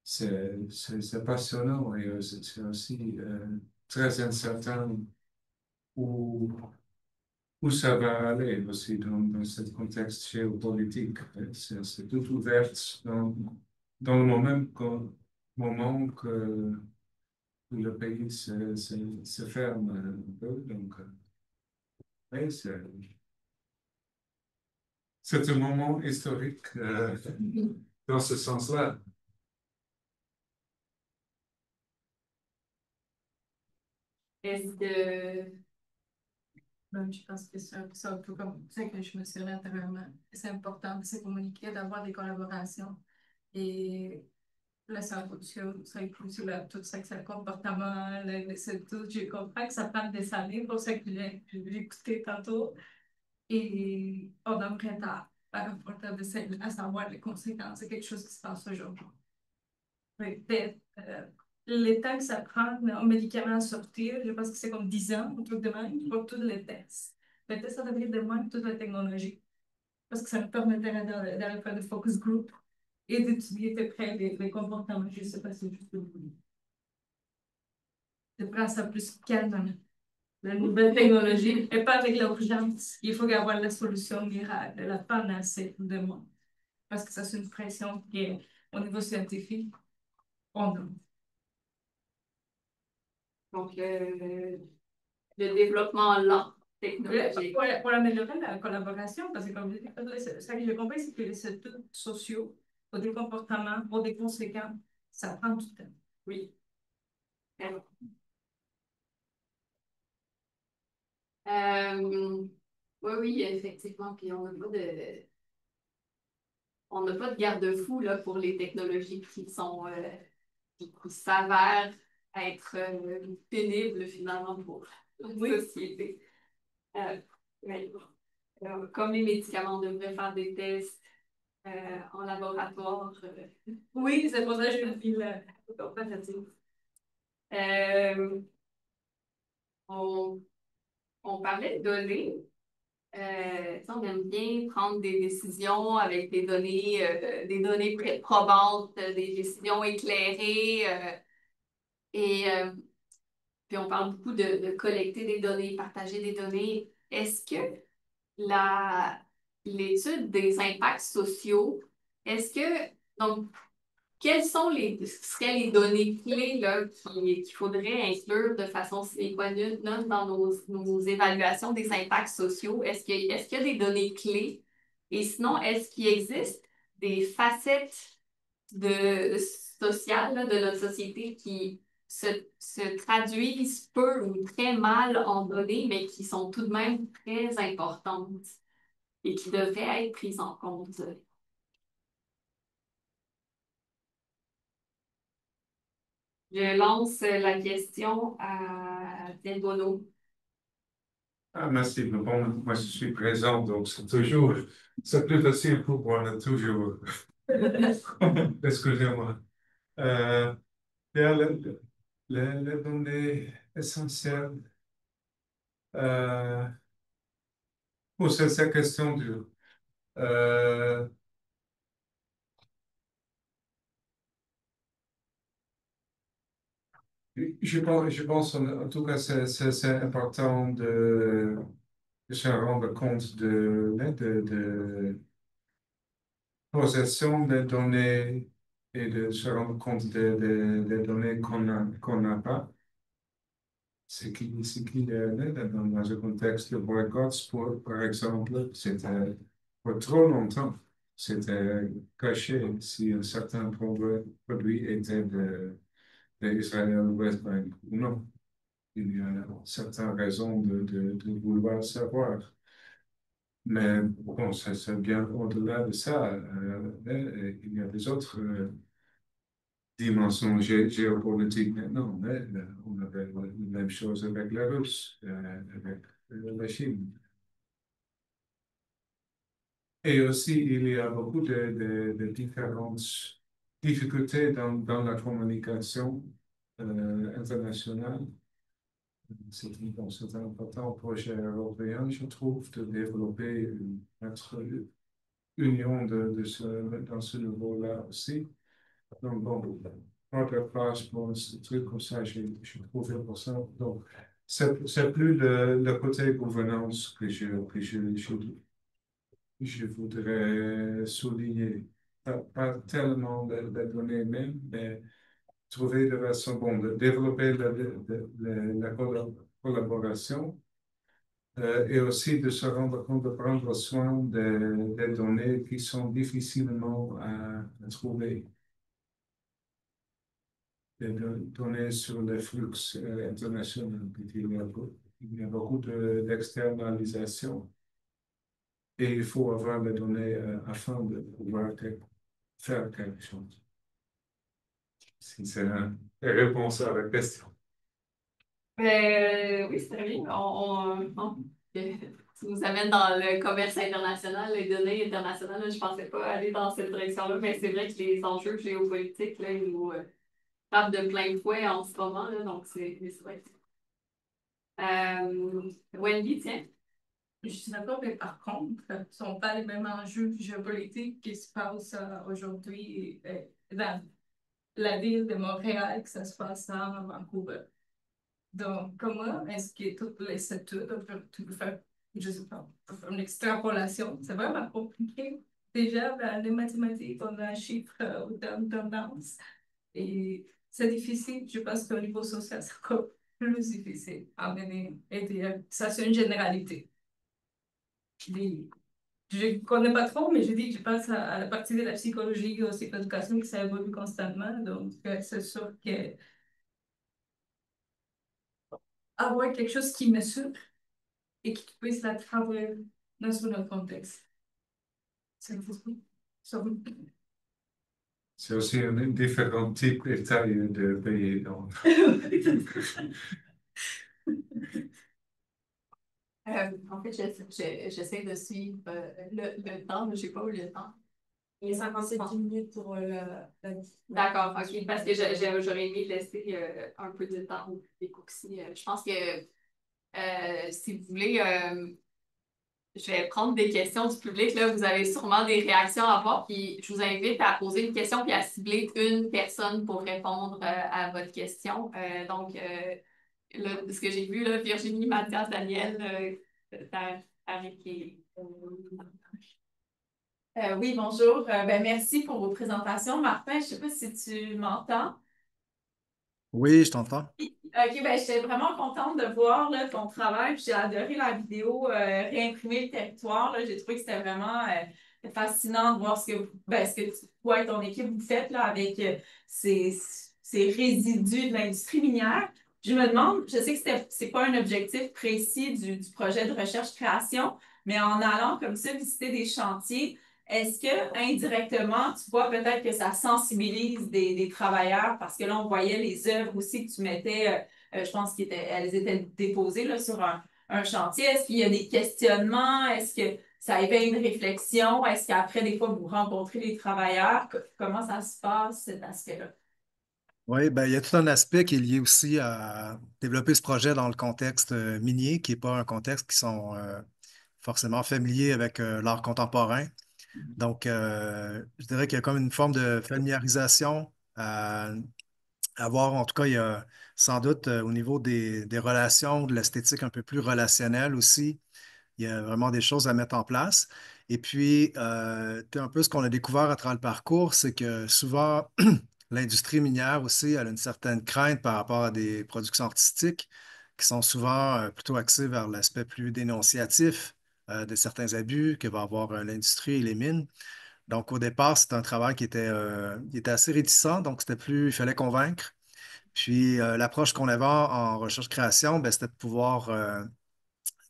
C'est passionnant et c'est aussi très incertain où, où ça va aller aussi dans ce contexte géopolitique. C'est tout ouvert dans le moment que le pays se ferme un peu. Donc, oui, c'est un moment historique dans ce sens-là. Est-ce que... Je pense que c'est un peu comme ça que je me suis dit antérieurement. C'est important de se communiquer, d'avoir des collaborations. Et la solution, ça inclut tout ça, que c'est le comportement, c'est tout. Je comprends que ça prend des années pour ça que j'ai écouté tantôt. Et on aimerait par rapport à savoir les conséquences. C'est quelque chose qui se passe aujourd'hui. Peut-être le temps que ça prend un médicament à sortir, je pense que c'est comme 10 ans, un truc de même, pour tous les tests. Peut-être ça devrait de moins toute la technologie, parce que ça me permettrait d'aller faire des focus group et d'étudier de près les comportements. Je ne sais pas si je peux vous dire. De prendre ça plus calmement. La nouvelle technologie, et pas avec l'urgence. Il faut avoir la solution miracle, la panacée de moi. Parce que ça, c'est une pression qui est au niveau scientifique. On a. Donc, le développement lent technologique. Pour améliorer la collaboration, parce que comme je dis, ça que j'ai compris, c'est que les études sociaux, pour des comportements, pour des conséquences, ça prend du temps. Oui. Oui, oui, effectivement. Puis on n'a pas de garde-fou là, pour les technologies qui s'avèrent être pénibles finalement pour la société. Mais, comme les médicaments, on devrait faire des tests en laboratoire. Oui, c'est pour ça que je me file comparative. On, on parlait de données. Tu sais, on aime bien prendre des décisions avec des données probantes, des décisions éclairées. Et puis on parle beaucoup de collecter des données, partager des données. Est-ce que la, l'étude des impacts sociaux, est-ce que, donc, quelles sont seraient les données clés là, qu'il faudrait inclure de façon sine qua non dans nos évaluations des impacts sociaux? Est-ce qu'il y a des données clés? Et sinon, est-ce qu'il existe des facettes sociales là, de notre société qui se traduisent peu ou très mal en données, mais qui sont tout de même très importantes et qui devraient être prises en compte? Je lance la question à Bono. Ah, merci. Mais bon, moi, je suis présent, donc c'est plus facile pour moi, toujours. Excusez-moi. Il y a les données essentielles. Pour cette question dure. Je pense en tout cas, c'est important de se rendre compte de possession des données et de se rendre compte des données qu'on n'a pas. Ce qui est dans un contexte de boycott, par exemple, c'était pour trop longtemps, c'était caché si un certain produit était d'Israël ou West Bank ou non. Il y a certaines raisons de vouloir savoir. Mais bon, c'est bien au-delà de ça. Il y a des autres dimensions géopolitiques maintenant. On avait la même chose avec la Russie, avec la Chine. Et aussi, il y a beaucoup de différentes difficultés dans la communication internationale. C'est un important projet européen, je trouve, de développer notre union dans ce niveau-là aussi. Donc, bon, notre place pour ce truc comme ça, je trouve important. Donc, c'est plus le côté gouvernance que je voudrais souligner. Pas tellement de données même, mais trouver de façon bon de développer la collaboration et aussi de se rendre compte de prendre soin des données qui sont difficilement à trouver. Des données sur les flux internationaux. Il y a beaucoup d'externalisation et il faut avoir les données afin de pouvoir faire quelque chose. Si c'est une réponse à la question. Oui, c'est très bien. Tu nous amènes dans le commerce international, les données internationales. Là, je ne pensais pas aller dans cette direction-là, mais c'est vrai que les enjeux géopolitiques, là, ils nous frappent de plein fouet en ce moment. Là, donc, c'est vrai. Wendy, tiens. Je suis d'accord, mais par contre, ce ne sont pas les mêmes enjeux géopolitiques qui se passent aujourd'hui dans la ville de Montréal que ça se passe à Vancouver. Donc, comment est-ce que toutes les études, tu peux faire, je sais pas, une extrapolation, c'est vraiment compliqué. Déjà, dans les mathématiques, on a un chiffre ou une tendance. Et c'est difficile, je pense qu'au niveau social, c'est encore plus difficile à mener. Et ça, c'est une généralité. Je ne connais pas trop, mais je pense à la partie de la psychologie et aussi de l'éducation qui ça évolue constamment. Donc, c'est sûr que avoir quelque chose qui mesure et qui puisse la travailler dans un autre contexte. C'est C'est aussi un différent type d'État de pays. Donc. En fait, j'essaie de suivre le temps, mais je n'ai pas eu le temps. Et 57 minutes pour la... D'accord, ok, parce que j'aurais aimé laisser un peu de temps au public aussi. Je pense que si vous voulez, je vais prendre des questions du public. Là, vous avez sûrement des réactions à avoir. Puis je vous invite à poser une question puis à cibler une personne pour répondre à votre question. Là, ce que j'ai vu, là, Virginie, Mathias, Daniel, Tariq et... Oui, bonjour. Merci pour vos présentations. Martin, je ne sais pas si tu m'entends. Oui, je t'entends. OK, j'étais vraiment contente de voir là, ton travail. J'ai adoré la vidéo Réimprimer le territoire. Là. J'ai trouvé que c'était vraiment fascinant de voir ce que toi et ton équipe vous faites là, avec ces résidus de l'industrie minière. Je me demande, je sais que c'est pas un objectif précis du projet de recherche-création, mais en allant comme ça visiter des chantiers, est-ce que indirectement, tu vois peut-être que ça sensibilise des travailleurs parce que là, on voyait les œuvres aussi que tu mettais, je pense qu'elles étaient déposées là, sur un chantier. Est-ce qu'il y a des questionnements? Est-ce que ça éveille une réflexion? Est-ce qu'après, des fois, vous rencontrez les travailleurs? Comment ça se passe, cet aspect-là? Oui, ben, il y a tout un aspect qui est lié aussi à développer ce projet dans le contexte minier, qui n'est pas un contexte qui sont forcément familiers avec l'art contemporain. Donc, je dirais qu'il y a comme une forme de familiarisation à voir. En tout cas, il y a sans doute au niveau des relations, de l'esthétique un peu plus relationnelle aussi. Il y a vraiment des choses à mettre en place. Et puis, un peu ce qu'on a découvert à travers le parcours, c'est que souvent, l'industrie minière aussi, elle a une certaine crainte par rapport à des productions artistiques qui sont souvent plutôt axées vers l'aspect plus dénonciatif de certains abus que va avoir l'industrie et les mines. Donc, au départ, c'était un travail qui était assez réticent, donc c'était plus, il fallait convaincre. Puis, l'approche qu'on avait en recherche-création, ben, c'était de pouvoir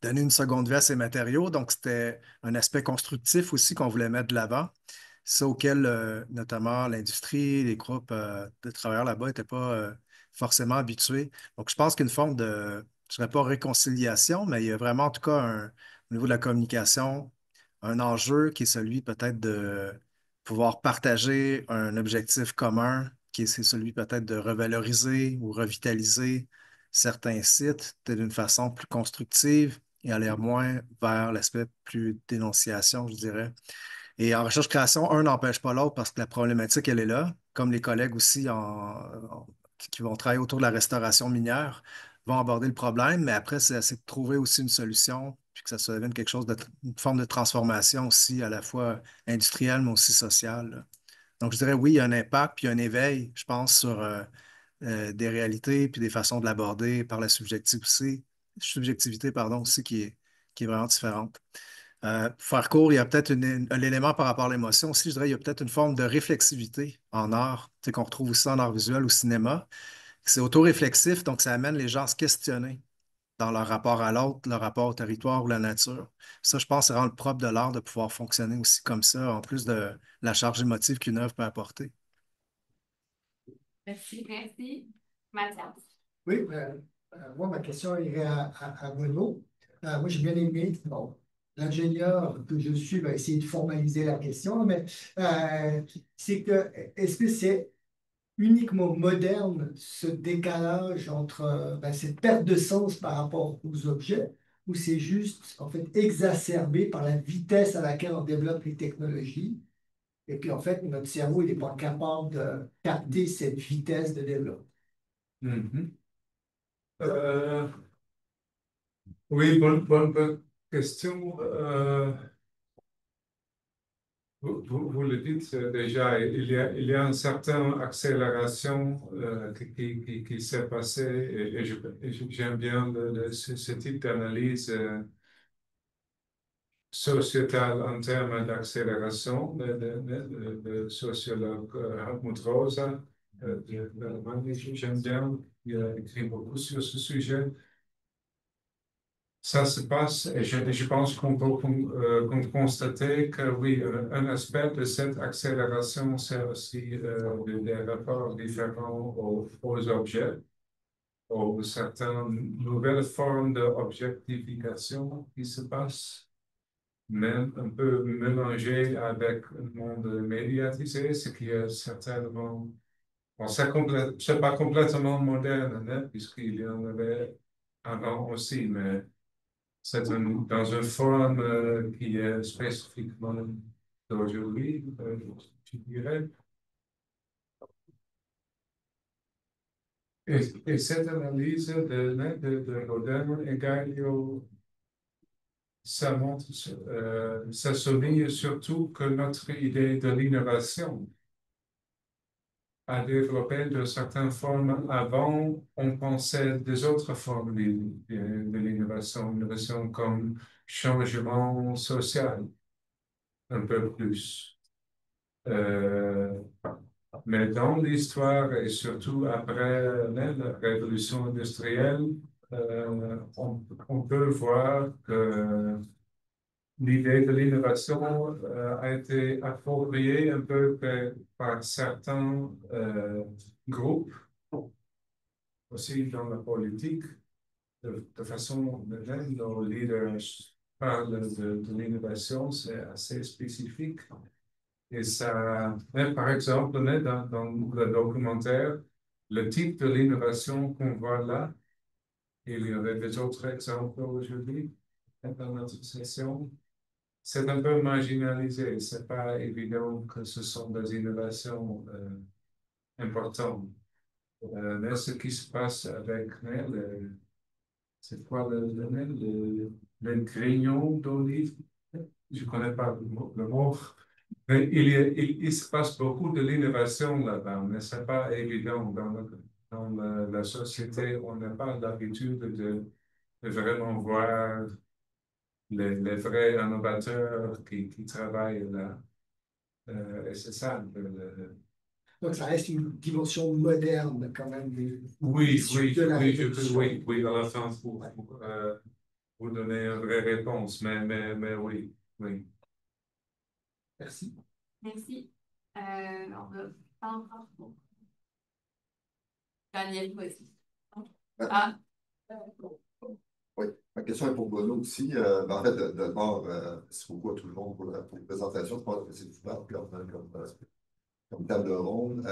donner une seconde vie à ces matériaux. Donc, c'était un aspect constructif aussi qu'on voulait mettre de l'avant. Ça auquel, notamment, l'industrie, les groupes de travailleurs là-bas n'étaient pas forcément habitués. Donc, je pense qu'une forme de, je ne dirais pas réconciliation, mais il y a vraiment, en tout cas, au niveau de la communication, un enjeu qui est celui peut-être de pouvoir partager un objectif commun, qui est c'est celui peut-être de revaloriser ou revitaliser certains sites d'une façon plus constructive et aller moins vers l'aspect plus dénonciation, je dirais. Et en recherche-création, un n'empêche pas l'autre parce que la problématique, elle est là, comme les collègues aussi qui vont travailler autour de la restauration minière vont aborder le problème, mais après, c'est de trouver aussi une solution, puis que ça devienne quelque chose une forme de transformation aussi, à la fois industrielle, mais aussi sociale, là. Donc, je dirais oui, il y a un impact, puis un éveil, je pense, sur des réalités, puis des façons de l'aborder par la subjectivité, pardon, aussi qui est vraiment différente. Pour faire court, il y a peut-être l'élément par rapport à l'émotion aussi, je dirais, il y a peut-être une forme de réflexivité en art, tu sais, qu'on retrouve aussi en art visuel, au cinéma. C'est auto-réflexif, donc ça amène les gens à se questionner dans leur rapport à l'autre, leur rapport au territoire ou la nature. Ça, je pense, c'est vraiment le propre de l'art de pouvoir fonctionner aussi comme ça, en plus de la charge émotive qu'une œuvre peut apporter. Merci. Merci. Mathias. Oui, moi, ma question irait à Bruno. Moi, j'ai bien aimé, bon, l'ingénieur que je suis va essayer de formaliser la question, mais c'est que, est-ce que c'est uniquement moderne ce décalage entre cette perte de sens par rapport aux objets, ou c'est juste, en fait, exacerbé par la vitesse à laquelle on développe les technologies? Et puis, en fait, notre cerveau, il n'est pas capable de capter cette vitesse de développement. Mhm. Euh, oui, bonne question. Vous le dites déjà, il y a une certaine accélération qui s'est passée et j'aime bien ce type d'analyse sociétale en termes d'accélération. Le sociologue Hartmut Rosa d'Allemagne, j'aime bien, il a écrit beaucoup sur ce sujet. Ça se passe et je pense qu'on peut constater que oui, un aspect de cette accélération, c'est aussi des rapports différents aux objets, aux certaines nouvelles formes d'objectification qui se passent. même un peu mélangé avec le monde médiatisé, ce qui est certainement, bon, c'est pas complètement moderne, hein, puisqu'il y en avait avant aussi, mais c'est dans une forme qui est spécifiquement d'aujourd'hui, je dirais. Et cette analyse de Rodin et Gallo, ça montre, ça souligne surtout que notre idée de l'innovation a développé de certaines formes avant, on pensait des autres formes de l'innovation comme changement social, un peu plus. Euh, mais dans l'histoire et surtout après la révolution industrielle, on peut voir que l'idée de l'innovation a été appropriée un peu par certains groupes, aussi dans la politique, de façon, même nos leaders parlent de l'innovation, c'est assez spécifique. Et ça, même par exemple, dans le documentaire, le type de l'innovation qu'on voit là, il y aurait des autres exemples aujourd'hui dans notre session. C'est un peu marginalisé. C'est pas évident que ce sont des innovations importantes. Mais ce qui se passe avec c'est quoi le grignon d'olive? Je connais pas le mot. Mais il se passe beaucoup de l'innovation là-bas, mais c'est pas évident dans la société. On n'a pas l'habitude de vraiment voir les vrais innovateurs qui travaillent là. Et c'est ça un peu Donc, ça reste une dimension moderne quand même Oui, de la révolution. oui, à la fin, pour vous donner une vraie réponse, mais oui, oui. Merci. Merci. On va prendre Daniel, vas-y. Ah, Oui, ma question est pour Bruno aussi. Ben, en fait, d'abord, merci beaucoup à tout le monde pour la présentation. Je pense que c'est super comme table ronde.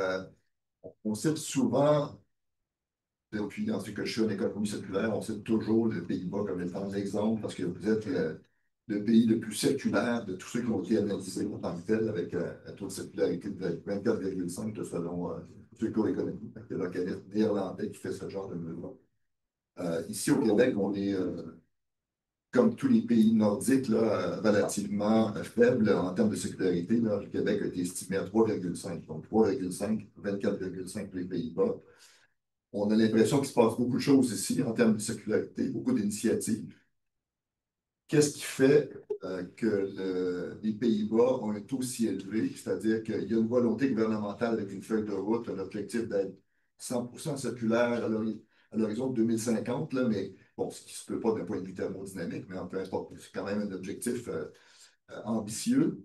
On cite souvent, depuis en ce que je suis en économie circulaire, on cite toujours les Pays-Bas comme étant l'exemple parce que vous êtes le pays le plus circulaire de tous ceux qui ont été analysés en tant que tel, avec un taux de circularité de 24,5 selon ceux cours économiques. C'est l'organisme néerlandais qui fait ce genre de mesure. Ici au Québec, on est, comme tous les pays nordiques, là, relativement faible en termes de circularité. Là. Le Québec a été estimé à 3,5. Donc 3,5, 24,5 pour les Pays-Bas. On a l'impression qu'il se passe beaucoup de choses ici en termes de circularité, beaucoup d'initiatives. Qu'est-ce qui fait que les Pays-Bas ont un taux si élevé? C'est-à-dire qu'il y a une volonté gouvernementale avec une feuille de route, un objectif d'être 100% circulaire à l'horizon de 2050, là, mais bon, ce qui ne se peut pas d'un point de vue thermodynamique, mais peu importe, c'est quand même un objectif ambitieux.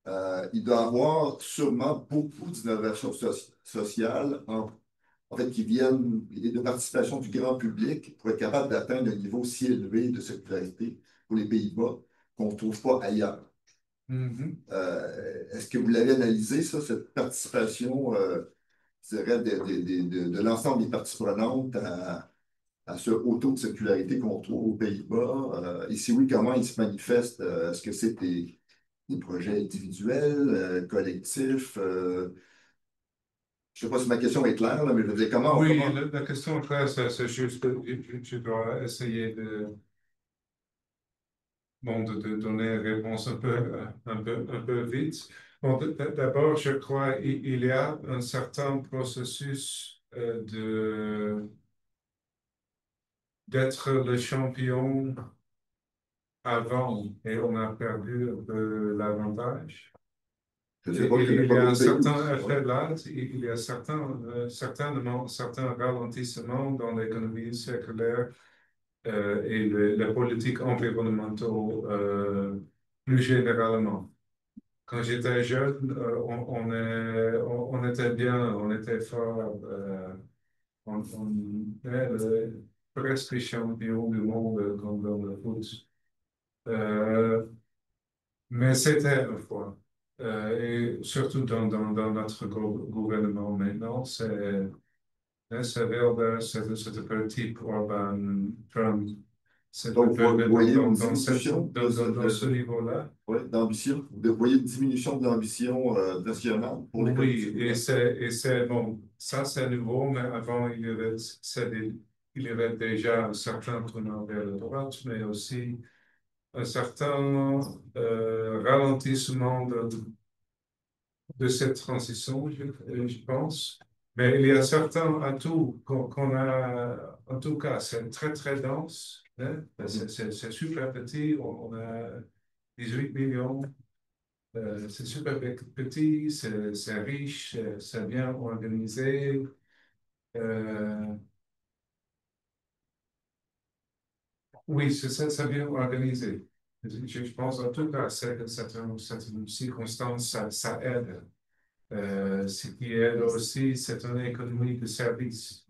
Il doit y avoir sûrement beaucoup d'innovations sociales en fait, qui viennent et de participation du grand public pour être capable d'atteindre un niveau si élevé de circularité pour les Pays-Bas qu'on ne trouve pas ailleurs. Mhm. Est-ce que vous l'avez analysé, ça, cette participation, je dirais, de l'ensemble des parties prenantes à ce haut taux de circularité qu'on trouve aux Pays-Bas? Et si oui, comment il se manifeste? Est-ce que c'est des projets individuels, collectifs? Je ne sais pas si ma question est claire, là, mais je veux dire, Oui, comment... la question est claire, c'est juste que je dois essayer de donner une réponse un peu vite. Bon, d'abord, je crois qu'il y a un certain processus d'être le champion avant et on a perdu un peu l'avantage. Je ne Il sais pas, je connais il pas y a un d'autres pays. certain effet là, il y a certainement certains ralentissements dans l'économie circulaire et les politiques environnementales plus généralement. Quand j'étais jeune, on était bien, on était fort, on était presque champion du monde comme dans le foot. Euh, Mais c'était une fois. Et surtout dans notre gouvernement maintenant, c'est vers cette politique urbaine Trump. C'est Donc, vous voyez une dans diminution dans ce niveau-là. ouais, d'ambition. Vous voyez une diminution de l'ambition nationale pour les Oui, collectivités. et c'est bon, ça c'est nouveau, mais avant il y avait déjà un certain tournant vers la droite, mais aussi un certain ralentissement de cette transition, je pense. Mais il y a certains atouts qu'on a, en tout cas, c'est très, très dense, hein. C'est super petit, on a 18 millions, c'est super petit, c'est riche, c'est bien organisé. Euh, oui, c'est bien organisé. Je pense en tout cas, c'est une circonstance, ça aide. Ce qui aide aussi, c'est une économie de services.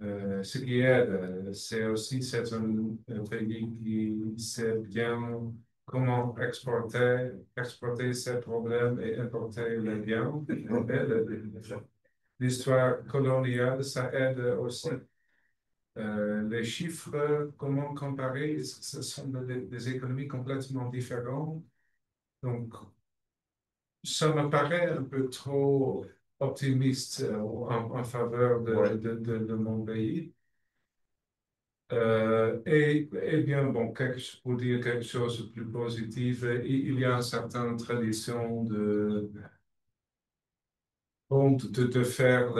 Ce qui aide, c'est aussi, c'est un pays qui sait bien comment exporter ses problèmes et importer les biens. L'histoire coloniale, ça aide aussi. Les chiffres, comment comparer, ce sont des économies complètement différentes. Donc, ça me paraît un peu trop optimiste en faveur Ouais. de mon pays. Et bien, bon, pour dire quelque chose de plus positif, il y a une certaine tradition de faire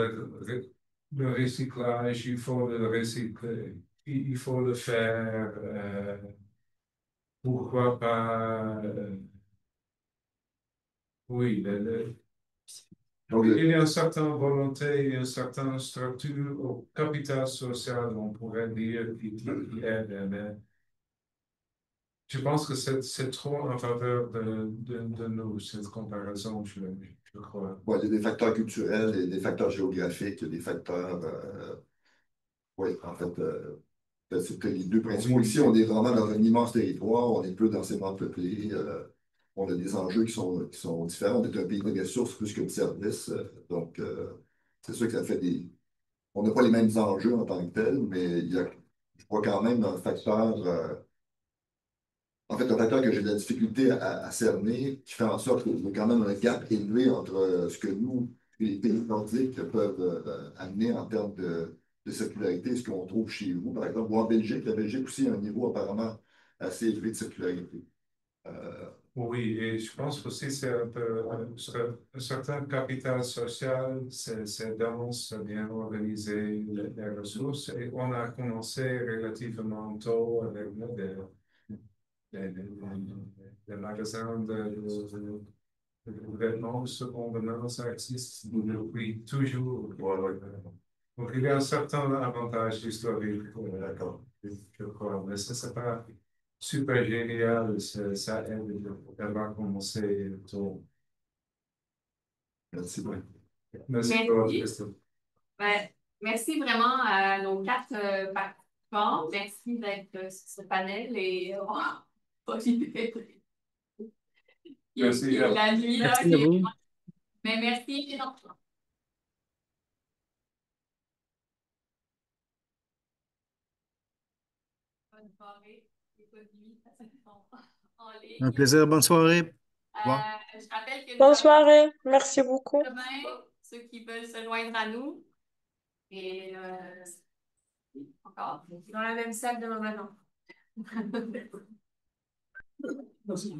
le recyclage, il faut le recycler, il faut le faire, pourquoi pas, oui, Donc, il y a une certaine volonté, une certaine structure au capital social, on pourrait dire, qui aide, mais je pense que c'est trop en faveur de nous, cette comparaison, je crois. ouais, il y a des facteurs culturels, il y a des facteurs géographiques, il y a des facteurs. Oui, en fait, c'est que les deux principaux. Ici, on est vraiment dans un immense territoire, on est peu densément peuplé, on a des enjeux qui sont différents. On est un pays de ressources plus que de services. Donc, c'est sûr que ça fait des. On n'a pas les mêmes enjeux en tant que tels, mais il y a, je crois quand même, un facteur. En fait, un facteur que j'ai de la difficulté à cerner, qui fait en sorte qu'il y a quand même un gap élevé entre ce que nous, les pays nordiques, peuvent amener en termes de circularité et ce qu'on trouve chez vous. Par exemple, ou en Belgique, la Belgique aussi a un niveau apparemment assez élevé de circularité. Euh, Oui, et je pense aussi c'est un peu un certain capital social, c'est dense, c'est bien organisé, les ressources, et on a commencé relativement tôt avec des magasins de vêtements de seconde main, ça existe depuis toujours. Donc, il y a un certain avantage historique, d'accord, je crois, mais ça, c'est pas super génial, ça aide d'avoir commencé tôt. merci. Ouais. Merci pour votre Merci. question. Ben, merci vraiment à nos quatre participants. Merci d'être sur ce panel et pas l'idée. Merci. La nuit, là, Merci à vous. mais merci. Bonne soirée. Écoute, nuit, ça en ligne. Un plaisir, bonne soirée. Au revoir. Je rappelle que nous Bonne avons soirée. Merci beaucoup. demain ceux qui veulent se joindre à nous. Et encore, dans la même salle demain matin. Merci.